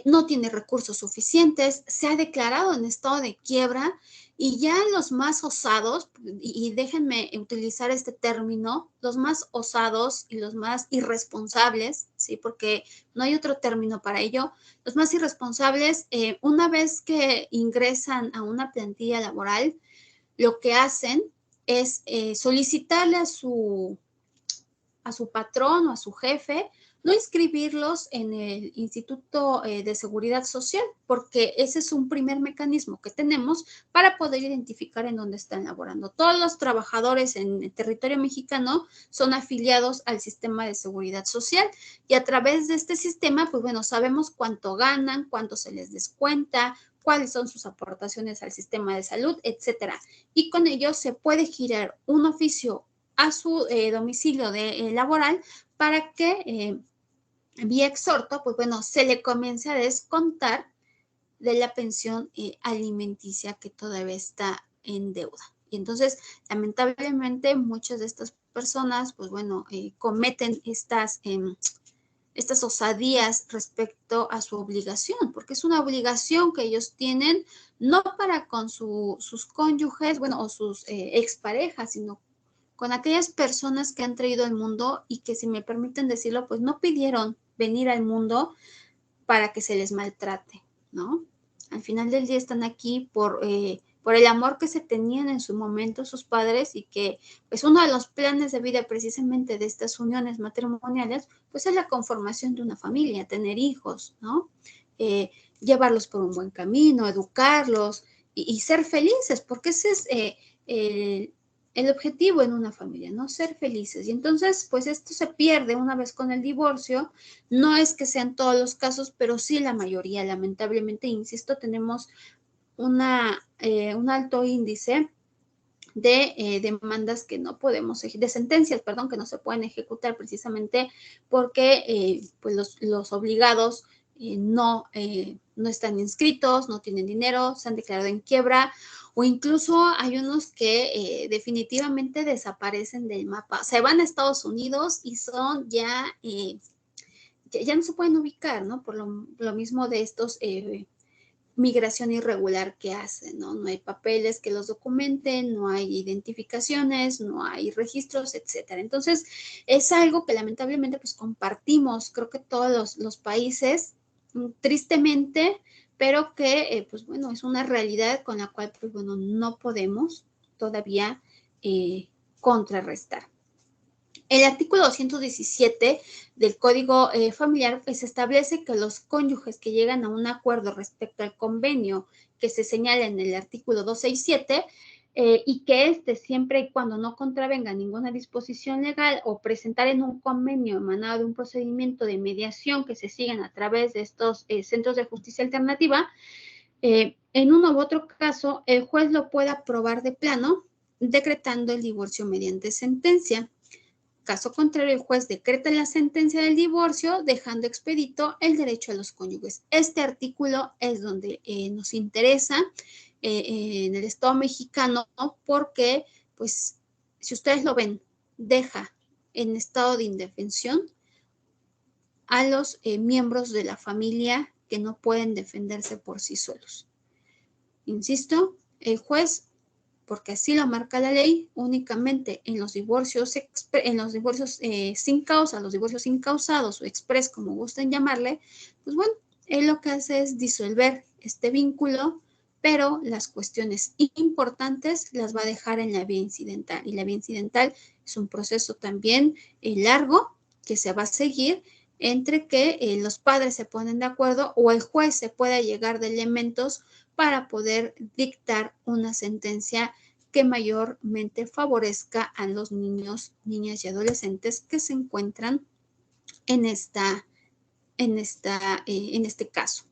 no tiene recursos suficientes, se ha declarado en estado de quiebra y ya los más osados, y déjenme utilizar este término, los más osados y los más irresponsables, ¿sí? Porque no hay otro término para ello, los más irresponsables, una vez que ingresan a una plantilla laboral, lo que hacen es solicitarle a su patrón o a su jefe, no inscribirlos en el Instituto de Seguridad Social, porque ese es un primer mecanismo que tenemos para poder identificar en dónde están laborando. Todos los trabajadores en el territorio mexicano son afiliados al sistema de seguridad social y a través de este sistema, pues bueno, sabemos cuánto ganan, cuánto se les descuenta, cuáles son sus aportaciones al sistema de salud, etcétera. Y con ello se puede girar un oficio a su domicilio laboral para que vía exhorto, pues bueno, se le comience a descontar de la pensión alimenticia que todavía está en deuda. Y entonces, lamentablemente, muchas de estas personas, pues bueno, cometen estas osadías respecto a su obligación, porque es una obligación que ellos tienen no para con sus cónyuges, bueno, o sus exparejas, sino con aquellas personas que han traído al mundo y que, si me permiten decirlo, pues no pidieron venir al mundo para que se les maltrate, ¿no? Al final del día están aquí por por el amor que se tenían en su momento sus padres y que pues uno de los planes de vida precisamente de estas uniones matrimoniales pues es la conformación de una familia, tener hijos, ¿no? Llevarlos por un buen camino, educarlos y ser felices, porque ese es el objetivo en una familia, ¿no? Ser felices. Y entonces, pues esto se pierde una vez con el divorcio. No es que sean todos los casos, pero sí la mayoría, lamentablemente, insisto, tenemos un alto índice de demandas que no podemos, de sentencias, perdón, que no se pueden ejecutar precisamente porque pues los obligados no están inscritos, no tienen dinero, se han declarado en quiebra o incluso hay unos que definitivamente desaparecen del mapa, se van a Estados Unidos y son ya no se pueden ubicar, ¿no? Por lo mismo de estos migración irregular que hacen, ¿no? No hay papeles que los documenten, no hay identificaciones, no hay registros, etcétera. Entonces, es algo que lamentablemente pues compartimos, creo que todos los países, tristemente, pero que, pues bueno, es una realidad con la cual, pues bueno, no podemos todavía contrarrestar. El artículo 217 del Código Familiar pues, establece que los cónyuges que llegan a un acuerdo respecto al convenio que se señala en el artículo 267 y que siempre y cuando no contravenga ninguna disposición legal o presentar en un convenio emanado de un procedimiento de mediación que se sigan a través de estos centros de justicia alternativa, en uno u otro caso, el juez lo puede aprobar de plano, decretando el divorcio mediante sentencia. Caso contrario, el juez decreta la sentencia del divorcio, dejando expedito el derecho a los cónyuges. Este artículo es donde nos interesa en el Estado mexicano porque, pues, si ustedes lo ven, deja en estado de indefensión a los miembros de la familia que no pueden defenderse por sí solos. Insisto, el juez, porque así lo marca la ley, únicamente en los divorcios sin causa, los divorcios incausados o express, como gusten llamarle, pues bueno, él lo que hace es disolver este vínculo, pero las cuestiones importantes las va a dejar en la vía incidental. Y la vía incidental es un proceso también largo que se va a seguir entre que los padres se ponen de acuerdo o el juez se pueda llegar de elementos para poder dictar una sentencia que mayormente favorezca a los niños, niñas y adolescentes que se encuentran en este caso.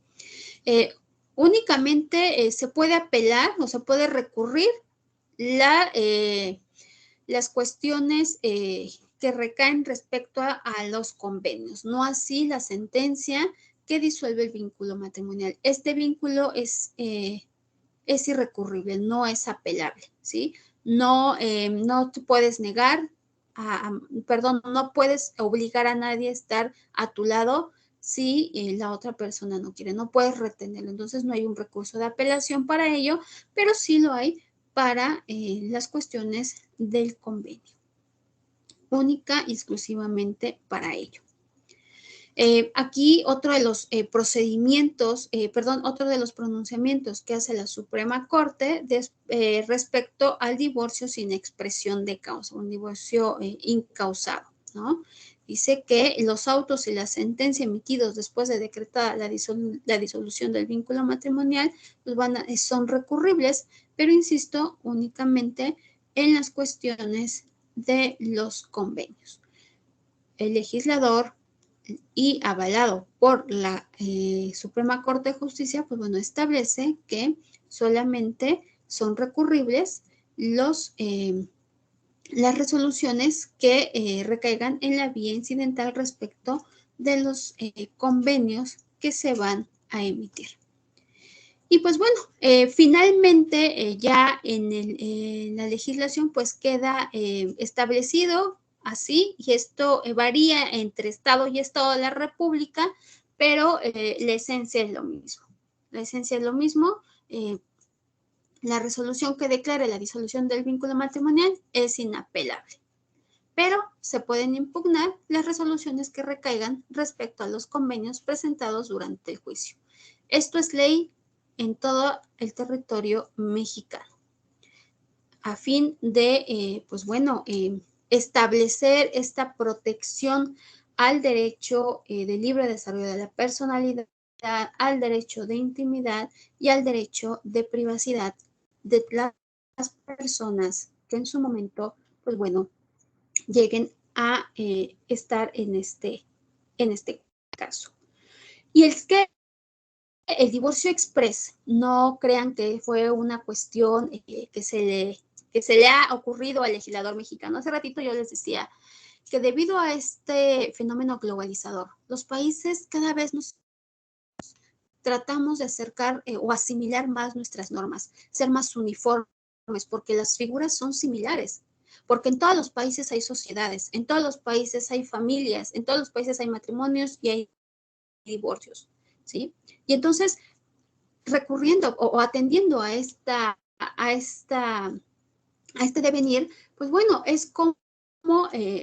Únicamente se puede apelar o se puede recurrir las cuestiones que recaen respecto a los convenios, no así la sentencia que disuelve el vínculo matrimonial. Este vínculo es irrecurrible, no es apelable, ¿sí? No te puedes negar, no puedes obligar a nadie a estar a tu lado si la otra persona no quiere, no puedes retenerlo. Entonces no hay un recurso de apelación para ello, pero sí lo hay para las cuestiones del convenio, única y exclusivamente para ello. Aquí otro de los otro de los pronunciamientos que hace la Suprema Corte respecto al divorcio sin expresión de causa, un divorcio incausado, ¿no? Dice que los autos y la sentencia emitidos después de decretada la disolución del vínculo matrimonial pues son recurribles, pero insisto, únicamente en las cuestiones de los convenios. El legislador y avalado por la Suprema Corte de Justicia, pues bueno, establece que solamente son recurribles las resoluciones que recaigan en la vía incidental respecto de los convenios que se van a emitir. Y pues bueno, finalmente ya en la legislación pues queda establecido así, y esto varía entre Estado y Estado de la República, pero la esencia es lo mismo. La esencia es lo mismo. La resolución que declare la disolución del vínculo matrimonial es inapelable, pero se pueden impugnar las resoluciones que recaigan respecto a los convenios presentados durante el juicio. Esto es ley en todo el territorio mexicano, a fin de, pues bueno, establecer esta protección al derecho de libre desarrollo de la personalidad, al derecho de intimidad y al derecho de privacidad de las personas que en su momento, pues bueno, lleguen a estar en este caso. Y es que el divorcio express, no crean que fue una cuestión que se le ha ocurrido al legislador mexicano. Hace ratito yo les decía que debido a este fenómeno globalizador, los países cada vez nos tratamos de acercar o asimilar más nuestras normas, ser más uniformes, porque las figuras son similares. Porque en todos los países hay sociedades, en todos los países hay familias, en todos los países hay matrimonios y hay divorcios, ¿sí? Y entonces, recurriendo o atendiendo a este devenir, pues bueno, es como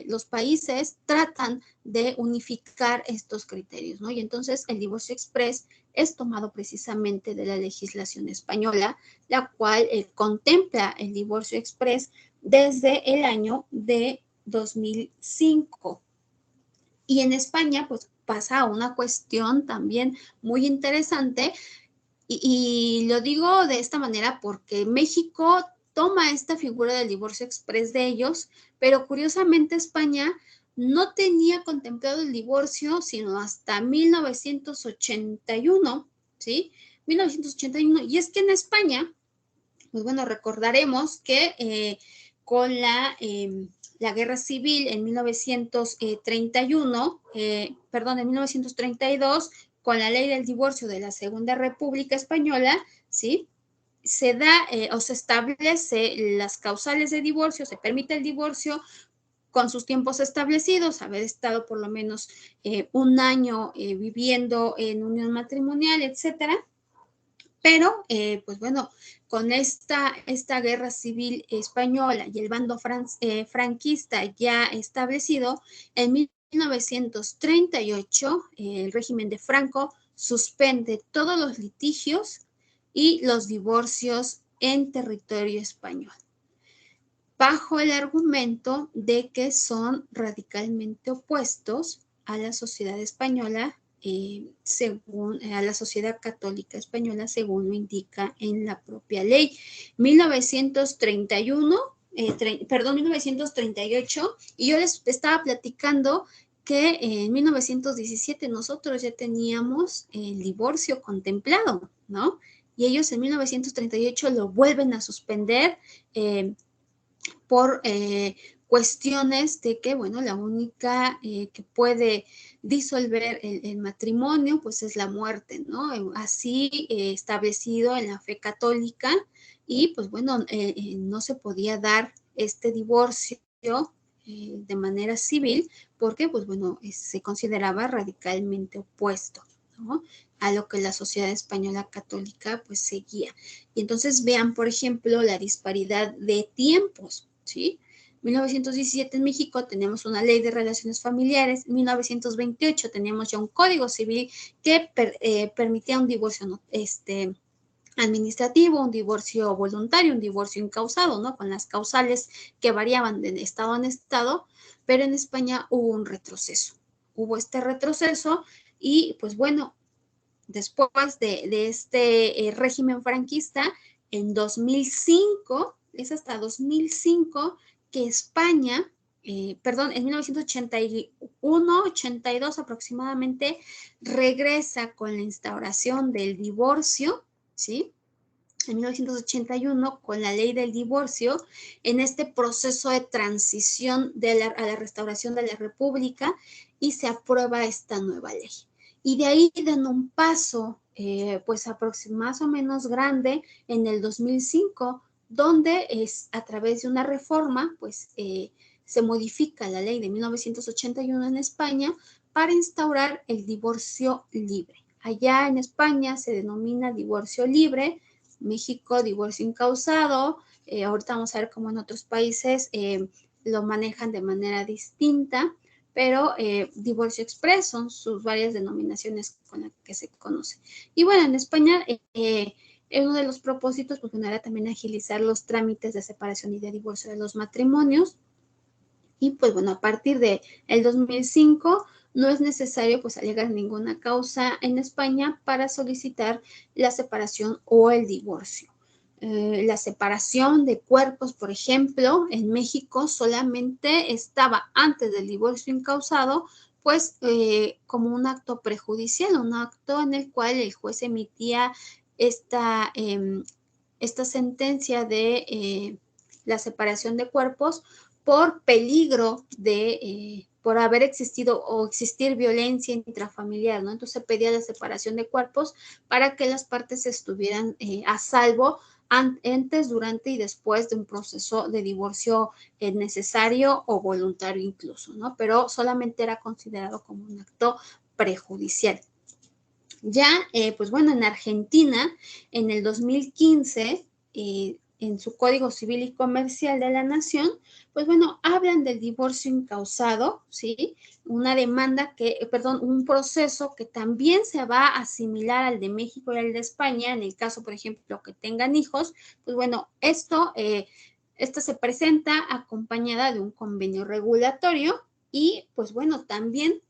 los países tratan de unificar estos criterios, ¿no? Y entonces el divorcio express es tomado precisamente de la legislación española, la cual contempla el divorcio express desde el año de 2005. Y en España, pues pasa una cuestión también muy interesante, y lo digo de esta manera porque México toma esta figura del divorcio express de ellos, pero curiosamente España no tenía contemplado el divorcio sino hasta 1981, ¿sí? 1981. Y es que en España, pues bueno, recordaremos que con la guerra civil en 1931, perdón, en 1932, con la ley del divorcio de la Segunda República Española, ¿sí? Se da o se establece las causales de divorcio, se permite el divorcio con sus tiempos establecidos, haber estado por lo menos un año viviendo en unión matrimonial, etcétera. Pero, pues bueno, con esta guerra civil española y el bando franquista ya establecido, en 1938 el régimen de Franco suspende todos los litigios y los divorcios en territorio español, bajo el argumento de que son radicalmente opuestos a la sociedad española, según a la sociedad católica española, según lo indica en la propia ley. 1931, 1938, y yo les estaba platicando que en 1917 nosotros ya teníamos el divorcio contemplado, ¿no? Y ellos en 1938 lo vuelven a suspender por cuestiones de que, bueno, la única que puede disolver el matrimonio, pues es la muerte, ¿no? Así establecido en la fe católica, y pues bueno, no se podía dar este divorcio de manera civil porque, pues bueno, se consideraba radicalmente opuesto, ¿no?, a lo que la sociedad española católica pues seguía. Y entonces vean, por ejemplo, la disparidad de tiempos, ¿sí? 1917 en México tenemos una ley de relaciones familiares, en 1928 teníamos ya un código civil que permitía un divorcio, ¿no?, administrativo, un divorcio voluntario, un divorcio incausado, ¿no?, con las causales que variaban de estado en estado, pero en España hubo un retroceso. Hubo este retroceso y pues bueno, después de este régimen franquista, en 2005, es hasta 2005 que España, perdón, en 1981, 82 aproximadamente, regresa con la instauración del divorcio, ¿sí? En 1981, con la ley del divorcio, en este proceso de transición a la restauración de la República, y se aprueba esta nueva ley. Y de ahí dan un paso, pues más o menos grande, en el 2005, donde es a través de una reforma, pues se modifica la ley de 1981 en España para instaurar el divorcio libre. Allá en España se denomina divorcio libre, México divorcio incausado. Ahorita vamos a ver cómo en otros países lo manejan de manera distinta, pero divorcio express son sus varias denominaciones con las que se conoce. Y bueno, en España uno de los propósitos pues, era también agilizar los trámites de separación y de divorcio de los matrimonios. Y pues bueno, a partir del 2005 no es necesario pues alegar ninguna causa en España para solicitar la separación o el divorcio. La separación de cuerpos, por ejemplo, en México solamente estaba antes del divorcio incausado, pues como un acto prejudicial, un acto en el cual el juez emitía esta sentencia de la separación de cuerpos por peligro de, por haber existido o existir violencia intrafamiliar, ¿no? Entonces pedía la separación de cuerpos para que las partes estuvieran a salvo antes, durante y después de un proceso de divorcio necesario o voluntario incluso, ¿no? Pero solamente era considerado como un acto prejudicial. Ya, pues bueno, en Argentina, en el 2015, en su Código Civil y Comercial de la Nación, pues bueno, hablan del divorcio incausado, ¿sí? Una demanda un proceso que también se va a asimilar al de México y al de España, en el caso, por ejemplo, que tengan hijos, pues bueno, esta se presenta acompañada de un convenio regulatorio y, pues bueno, también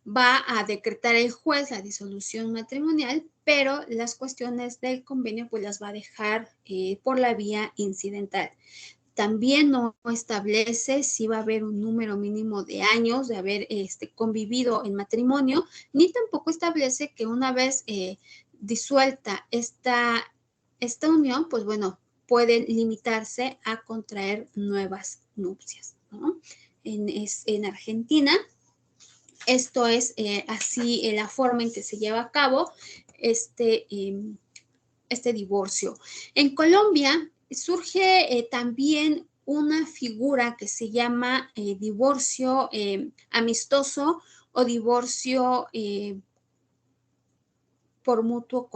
va a decretar el juez la disolución matrimonial, pero las cuestiones del convenio pues las va a dejar por la vía incidental. También no establece si va a haber un número mínimo de años de haber convivido en matrimonio, ni tampoco establece que una vez disuelta esta unión, pues bueno, puede limitarse a contraer nuevas nupcias, ¿no? En Argentina, esto es así la forma en que se lleva a cabo este divorcio. En Colombia surge también una figura que se llama divorcio amistoso o divorcio por mutuo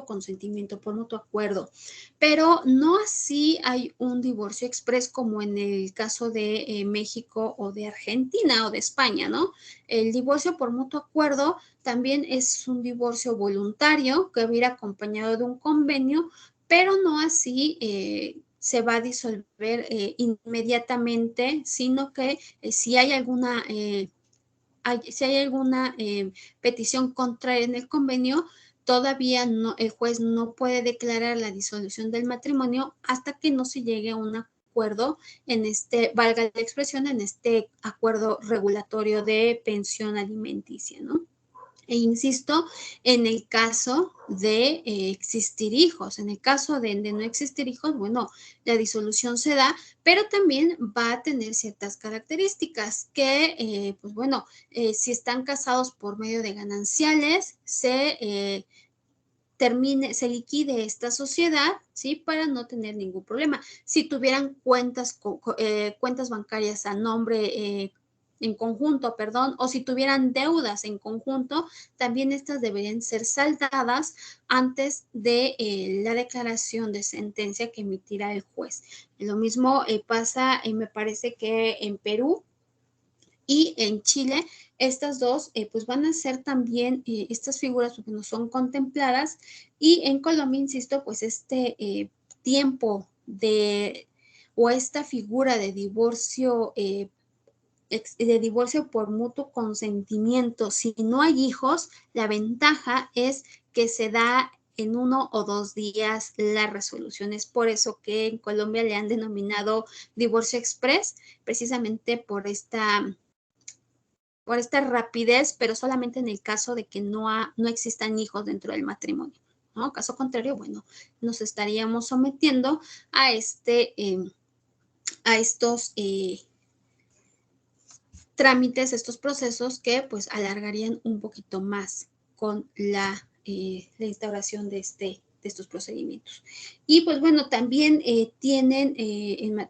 consentimiento, por mutuo acuerdo, pero no así hay un divorcio express como en el caso de México o de Argentina o de España, ¿no? El divorcio por mutuo acuerdo también es un divorcio voluntario que va a ir acompañado de un convenio, pero no así se va a disolver inmediatamente, sino que si hay alguna petición contraria en el convenio, todavía no, el juez no puede declarar la disolución del matrimonio hasta que no se llegue a un acuerdo valga la expresión, en este acuerdo regulatorio de pensión alimenticia, ¿no? E insisto, en el caso de existir hijos, en el caso de no existir hijos, bueno, la disolución se da, pero también va a tener ciertas características que, pues bueno, si están casados por medio de gananciales, se liquide esta sociedad, ¿sí? Para no tener ningún problema. Si tuvieran cuentas bancarias a nombre en conjunto, perdón, o si tuvieran deudas en conjunto, también estas deberían ser saldadas antes de la declaración de sentencia que emitirá el juez. Lo mismo pasa, me parece que en Perú y en Chile, estas dos pues van a ser también estas figuras porque no son contempladas, y en Colombia, insisto, pues tiempo o esta figura de divorcio por mutuo consentimiento, si no hay hijos, la ventaja es que se da en 1 o 2 días la resolución. Es por eso que en Colombia le han denominado divorcio express, precisamente por esta rapidez, pero solamente en el caso de que no existan hijos dentro del matrimonio, ¿no? Caso contrario, bueno, nos estaríamos sometiendo a estos trámites, estos procesos que pues alargarían un poquito más con la instauración de estos procedimientos. Y pues bueno, también tienen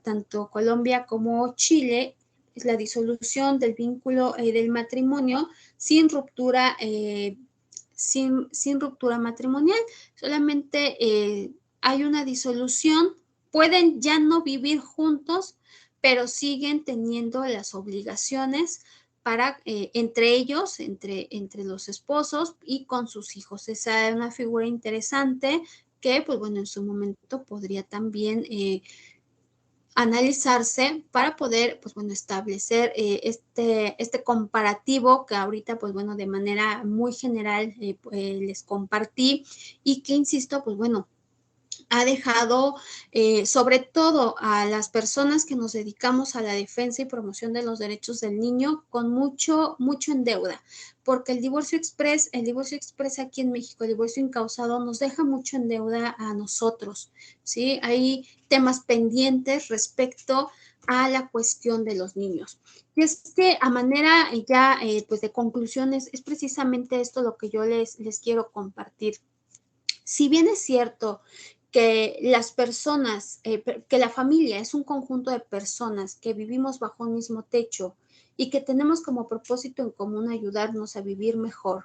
tanto Colombia como Chile la disolución del vínculo del matrimonio sin ruptura matrimonial. Solamente hay una disolución, pueden ya no vivir juntos, pero siguen teniendo las obligaciones para, entre ellos, entre los esposos y con sus hijos. Esa es una figura interesante que, pues bueno, en su momento podría también analizarse para poder, pues bueno, establecer este comparativo que ahorita, pues bueno, de manera muy general les compartí y que, insisto, pues bueno, ha dejado sobre todo a las personas que nos dedicamos a la defensa y promoción de los derechos del niño con mucho en deuda, porque el divorcio express aquí en México, el divorcio incausado nos deja mucho en deuda a nosotros, ¿sí? Hay temas pendientes respecto a la cuestión de los niños. Y es que a manera ya pues de conclusiones es precisamente esto lo que yo les quiero compartir. Si bien es cierto que las personas, que la familia es un conjunto de personas que vivimos bajo un mismo techo y que tenemos como propósito en común ayudarnos a vivir mejor,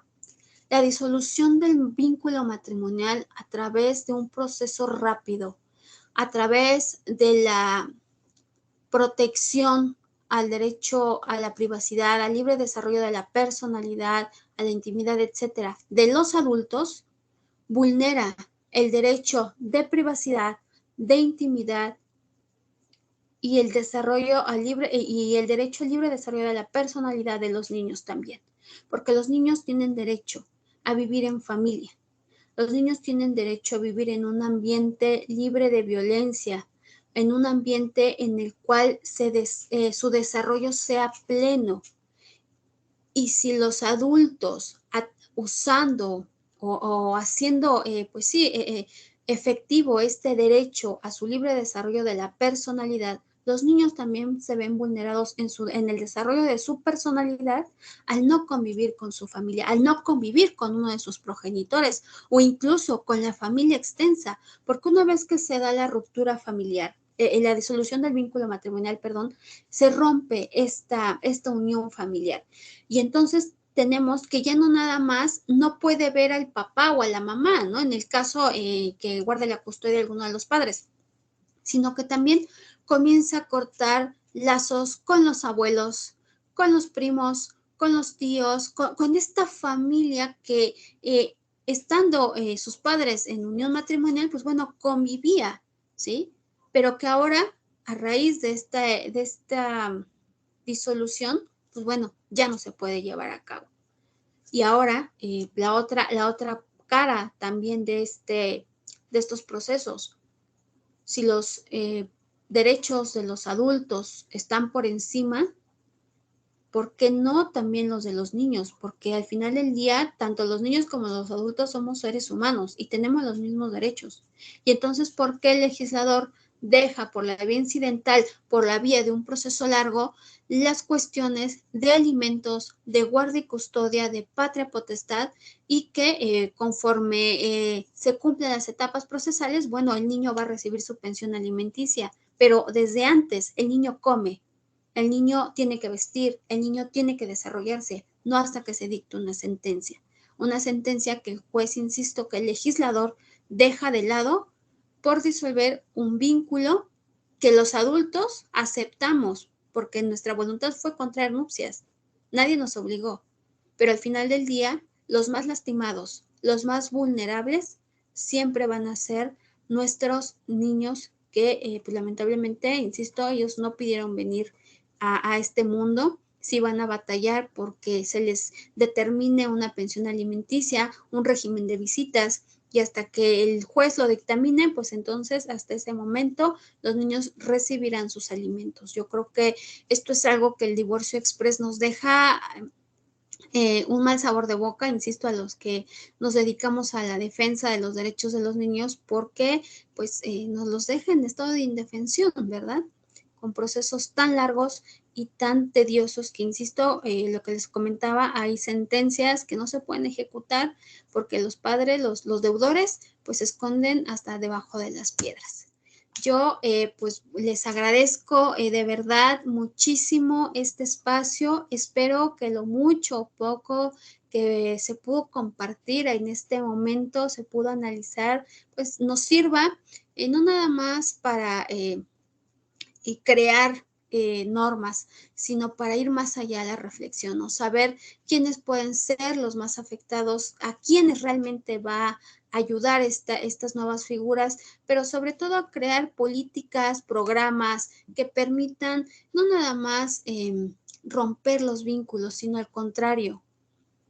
la disolución del vínculo matrimonial a través de un proceso rápido, a través de la protección al derecho a la privacidad, al libre desarrollo de la personalidad, a la intimidad, etcétera, de los adultos, vulnera el derecho de privacidad, de intimidad y el desarrollo al libre y el derecho al libre desarrollo de la personalidad de los niños también, porque los niños tienen derecho a vivir en familia. Los niños tienen derecho a vivir en un ambiente libre de violencia, en un ambiente en el cual su desarrollo sea pleno. Y si los adultos usando o haciendo, pues sí, efectivo este derecho a su libre desarrollo de la personalidad, los niños también se ven vulnerados en el desarrollo de su personalidad al no convivir con su familia, al no convivir con uno de sus progenitores o incluso con la familia extensa, porque una vez que se da la ruptura familiar, la disolución del vínculo matrimonial, perdón, se rompe esta unión familiar. Y entonces tenemos que ya no nada más no puede ver al papá o a la mamá, ¿no? En el caso que guarde la custodia de alguno de los padres, sino que también comienza a cortar lazos con los abuelos, con los primos, con los tíos, con esta familia que estando sus padres en unión matrimonial, pues bueno, convivía, ¿sí? Pero que ahora, a raíz de esta disolución, pues bueno, ya no se puede llevar a cabo. Y ahora la otra cara también de estos procesos, si los derechos de los adultos están por encima, ¿por qué no también los de los niños? Porque al final del día, tanto los niños como los adultos somos seres humanos y tenemos los mismos derechos. Y entonces, ¿por qué el legislador deja por la vía incidental, por la vía de un proceso largo, las cuestiones de alimentos, de guardia y custodia, de patria potestad y que conforme se cumplen las etapas procesales, bueno, el niño va a recibir su pensión alimenticia, pero desde antes el niño come, el niño tiene que vestir, el niño tiene que desarrollarse, no hasta que se dicte una sentencia. Una sentencia que el juez, insisto, que el legislador deja de lado por disolver un vínculo que los adultos aceptamos, porque nuestra voluntad fue contraer nupcias. Nadie nos obligó. Pero al final del día, los más lastimados, los más vulnerables, siempre van a ser nuestros niños que, pues, lamentablemente, insisto, ellos no pidieron venir a este mundo, si van a batallar porque se les determine una pensión alimenticia, un régimen de visitas, y hasta que el juez lo dictamine, pues entonces hasta ese momento los niños recibirán sus alimentos. Yo creo que esto es algo que el divorcio express nos deja un mal sabor de boca, insisto, a los que nos dedicamos a la defensa de los derechos de los niños, porque pues nos los deja en estado de indefensión, ¿verdad? Con procesos tan largos y tan tediosos que, insisto, lo que les comentaba, hay sentencias que no se pueden ejecutar porque los padres, los deudores, pues se esconden hasta debajo de las piedras. Yo pues les agradezco de verdad muchísimo este espacio. Espero que lo mucho o poco que se pudo compartir en este momento, se pudo analizar, pues nos sirva no nada más para crear normas, sino para ir más allá de la reflexión, ¿no? Saber quiénes pueden ser los más afectados, a quiénes realmente va a ayudar estas nuevas figuras, pero sobre todo crear políticas, programas que permitan no nada más romper los vínculos, sino al contrario,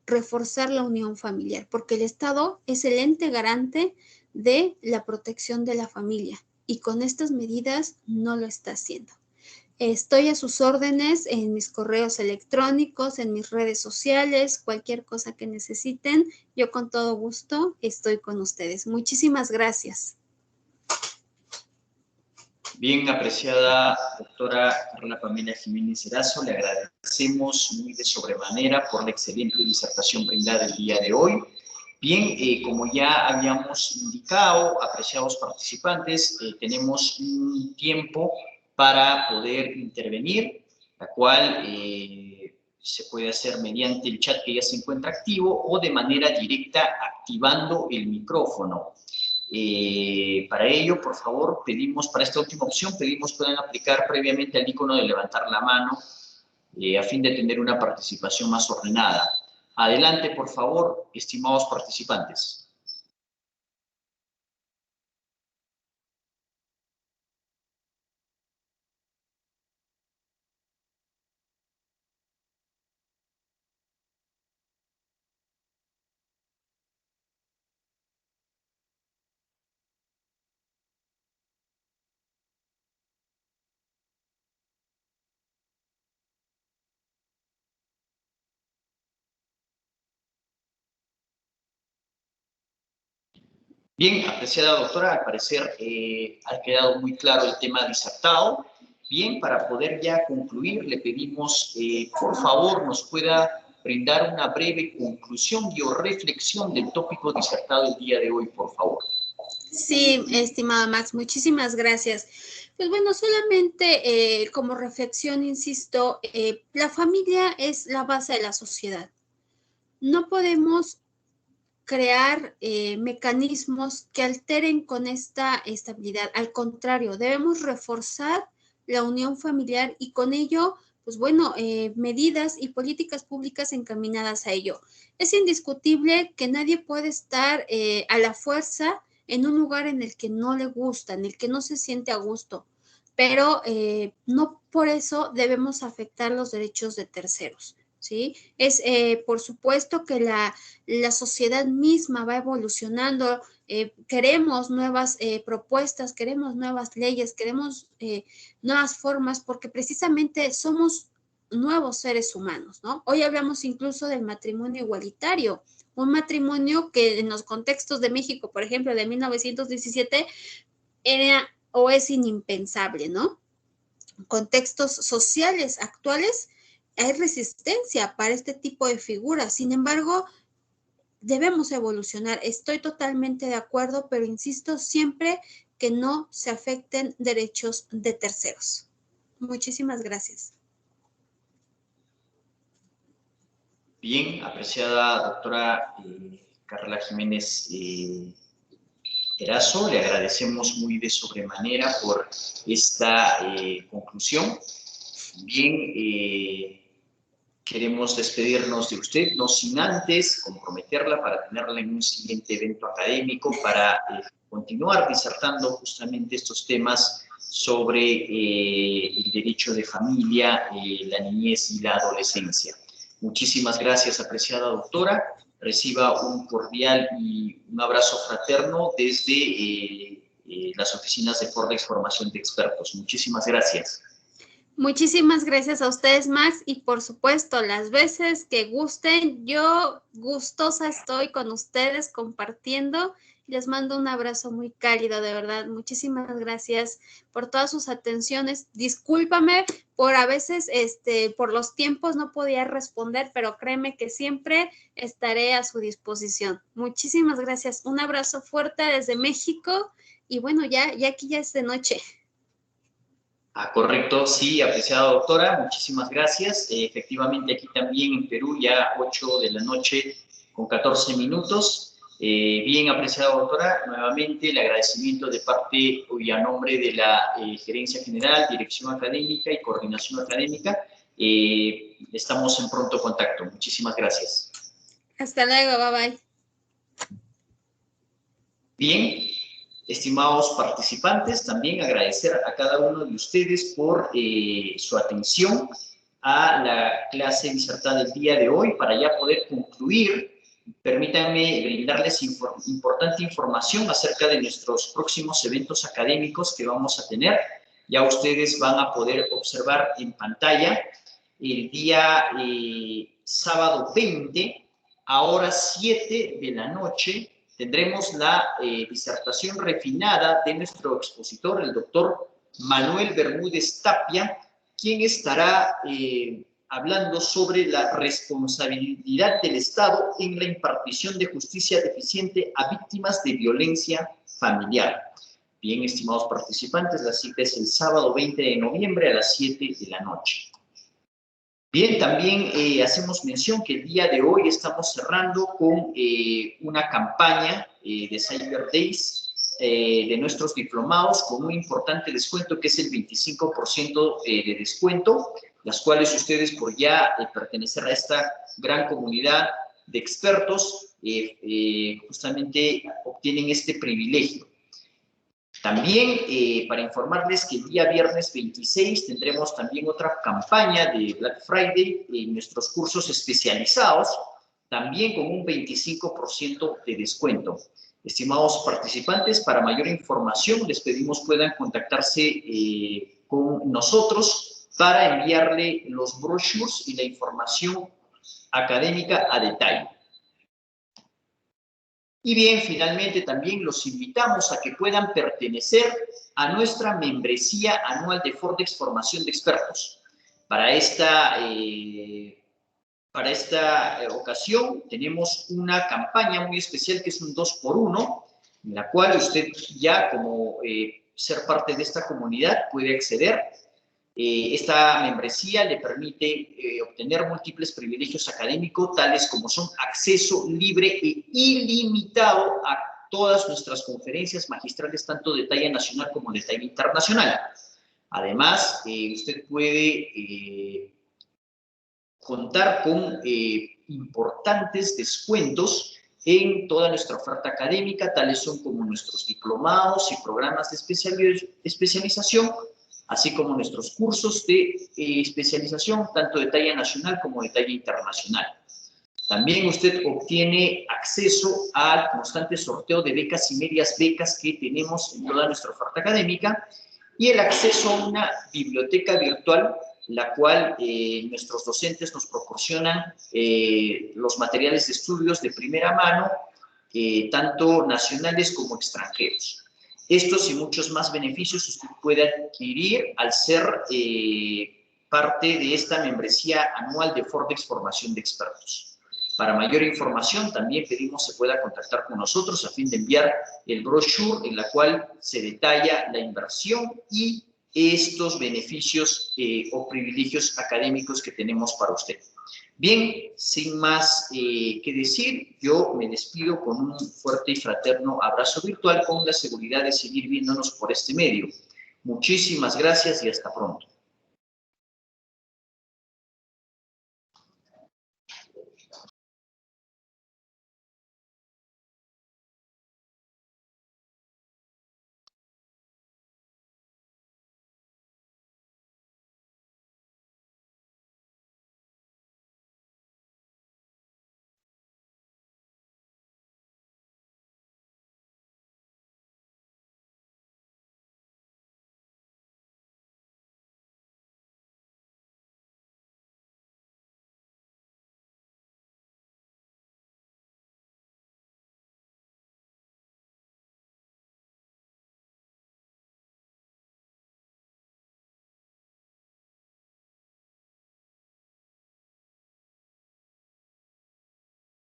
reforzar la unión familiar, porque el Estado es el ente garante de la protección de la familia y con estas medidas no lo está haciendo. Estoy a sus órdenes en mis correos electrónicos, en mis redes sociales, cualquier cosa que necesiten, yo con todo gusto estoy con ustedes. Muchísimas gracias. Bien, apreciada doctora Carla Pamela Jiménez Erazo, le agradecemos muy de sobremanera por la excelente disertación brindada el día de hoy. Bien, como ya habíamos indicado, apreciados participantes, tenemos un tiempo para poder intervenir, la cual se puede hacer mediante el chat que ya se encuentra activo o de manera directa activando el micrófono. Para ello, por favor, pedimos, para esta última opción, pedimos puedan aplicar previamente al icono de levantar la mano a fin de tener una participación más ordenada. Adelante, por favor, estimados participantes. Bien, apreciada doctora, al parecer ha quedado muy claro el tema disertado. Bien, para poder ya concluir, le pedimos, por favor, nos pueda brindar una breve conclusión y o reflexión del tópico disertado el día de hoy, por favor. Sí, estimado Max, muchísimas gracias. Pues bueno, solamente como reflexión, insisto, la familia es la base de la sociedad. No podemos crear mecanismos que alteren con esta estabilidad. Al contrario, debemos reforzar la unión familiar y con ello, pues bueno, medidas y políticas públicas encaminadas a ello. Es indiscutible que nadie puede estar a la fuerza en un lugar en el que no le gusta, en el que no se siente a gusto, pero no por eso debemos afectar los derechos de terceros. ¿Sí? Es por supuesto que la sociedad misma va evolucionando, queremos nuevas propuestas, queremos nuevas leyes, queremos nuevas formas, porque precisamente somos nuevos seres humanos, ¿no? Hoy hablamos incluso del matrimonio igualitario, un matrimonio que en los contextos de México, por ejemplo, de 1917, era o es inimpensable, ¿no? Contextos sociales actuales, hay resistencia para este tipo de figuras. Sin embargo, debemos evolucionar. Estoy totalmente de acuerdo, pero insisto siempre que no se afecten derechos de terceros. Muchísimas gracias. Bien, apreciada doctora Carla Jiménez Erazo, le agradecemos muy de sobremanera por esta conclusión. Bien, queremos despedirnos de usted, no sin antes comprometerla para tenerla en un siguiente evento académico para continuar disertando justamente estos temas sobre el derecho de familia, la niñez y la adolescencia. Muchísimas gracias, apreciada doctora. Reciba un cordial y un abrazo fraterno desde las oficinas de Fordex Formación de Expertos. Muchísimas gracias. Muchísimas gracias a ustedes, Max, y por supuesto, las veces que gusten, yo gustosa estoy con ustedes compartiendo. Les mando un abrazo muy cálido, de verdad. Muchísimas gracias por todas sus atenciones. Discúlpame por a veces, por los tiempos no podía responder, pero créeme que siempre estaré a su disposición. Muchísimas gracias. Un abrazo fuerte desde México y bueno, ya aquí ya es de noche. Correcto, sí, apreciada doctora, muchísimas gracias. Efectivamente, aquí también en Perú ya 8 de la noche con 14 minutos. Bien, apreciada doctora, nuevamente el agradecimiento de parte y a nombre de la Gerencia General, Dirección Académica y Coordinación Académica. Estamos en pronto contacto. Muchísimas gracias. Hasta luego, bye bye. Bien, estimados participantes, también agradecer a cada uno de ustedes por su atención a la clase disertada del día de hoy. Para ya poder concluir, permítanme brindarles importante información acerca de nuestros próximos eventos académicos que vamos a tener. Ya ustedes van a poder observar en pantalla el día sábado 20 a horas 7 de la noche. Tendremos la disertación refinada de nuestro expositor, el doctor Manuel Bermúdez Tapia, quien estará hablando sobre la responsabilidad del Estado en la impartición de justicia deficiente a víctimas de violencia familiar. Bien, estimados participantes, la cita es el sábado 20 de noviembre a las 7 de la noche. Bien, también hacemos mención que el día de hoy estamos cerrando con una campaña de Cyber Days de nuestros diplomados con un importante descuento que es el 25% de descuento, las cuales ustedes por ya pertenecer a esta gran comunidad de expertos justamente obtienen este privilegio. También para informarles que el día viernes 26 tendremos también otra campaña de Black Friday en nuestros cursos especializados, también con un 25% de descuento. Estimados participantes, para mayor información les pedimos puedan contactarse con nosotros para enviarle los brochures y la información académica a detalle. Y bien, finalmente también los invitamos a que puedan pertenecer a nuestra membresía anual de Fordex Formación de Expertos. Para esta ocasión tenemos una campaña muy especial que es un 2x1, en la cual usted ya como ser parte de esta comunidad puede acceder. Esta membresía le permite obtener múltiples privilegios académicos, tales como son acceso libre e ilimitado a todas nuestras conferencias magistrales, tanto de talla nacional como de talla internacional. Además, usted puede contar con importantes descuentos en toda nuestra oferta académica, tales son como nuestros diplomados y programas de especialización, así como nuestros cursos de especialización, tanto de talla nacional como de talla internacional. También usted obtiene acceso al constante sorteo de becas y medias becas que tenemos en toda nuestra oferta académica y el acceso a una biblioteca virtual, la cual nuestros docentes nos proporcionan los materiales de estudios de primera mano, tanto nacionales como extranjeros. Estos y muchos más beneficios usted puede adquirir al ser parte de esta membresía anual de Fordex Formación de Expertos. Para mayor información también pedimos se pueda contactar con nosotros a fin de enviar el brochure en la cual se detalla la inversión y estos beneficios o privilegios académicos que tenemos para usted. Bien, sin más que decir, yo me despido con un fuerte y fraterno abrazo virtual con la seguridad de seguir viéndonos por este medio. Muchísimas gracias y hasta pronto.